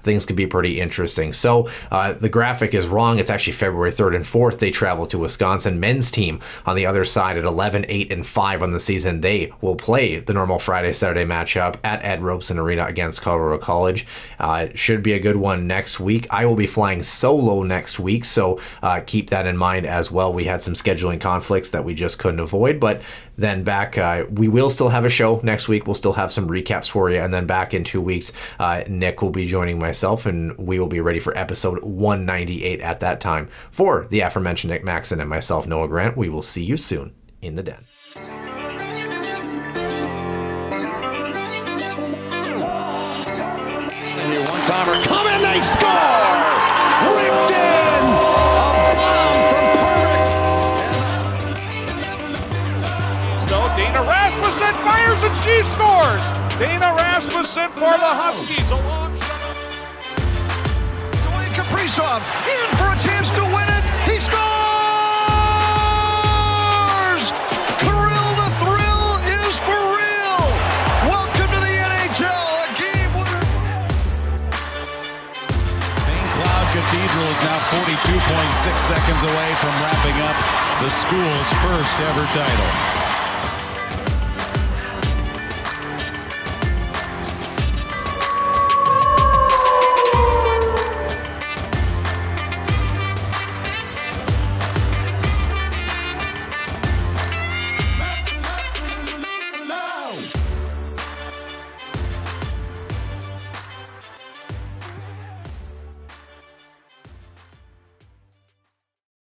Speaker 1: things could be pretty interesting. So the graphic is wrong. It's actually February 3rd and 4th. They travel to Wisconsin. Men's team on the other side at 11, 8, and 5 on the season. They will play the normal Friday-Saturday matchup at Ed Robeson Arena against Colorado College. It should be a good one next week. I will be flying solo next week, so keep that in mind as well. We had some scheduling conflicts that we just couldn't avoid, but then back, we will still have a show next week. We'll still have some recaps for you. And then back in 2 weeks, Nick will be joining myself, and we will be ready for episode 198 at that time. For the aforementioned Nick Maxon and myself, Noah Grant, we will see you soon in the den.
Speaker 6: One-timer coming, they score! Ripped in! A bomb from Pervix!
Speaker 3: So Dana Rasmussen fires and she scores! Dana Rasmussen for the Huskies.
Speaker 2: Dwayne Kaprizov in for a chance to win it. He scores! Kirill the Thrill is for real! Welcome to the NHL, a game winner.
Speaker 4: St. Cloud Cathedral is now 42.6 seconds away from wrapping up the school's first ever title.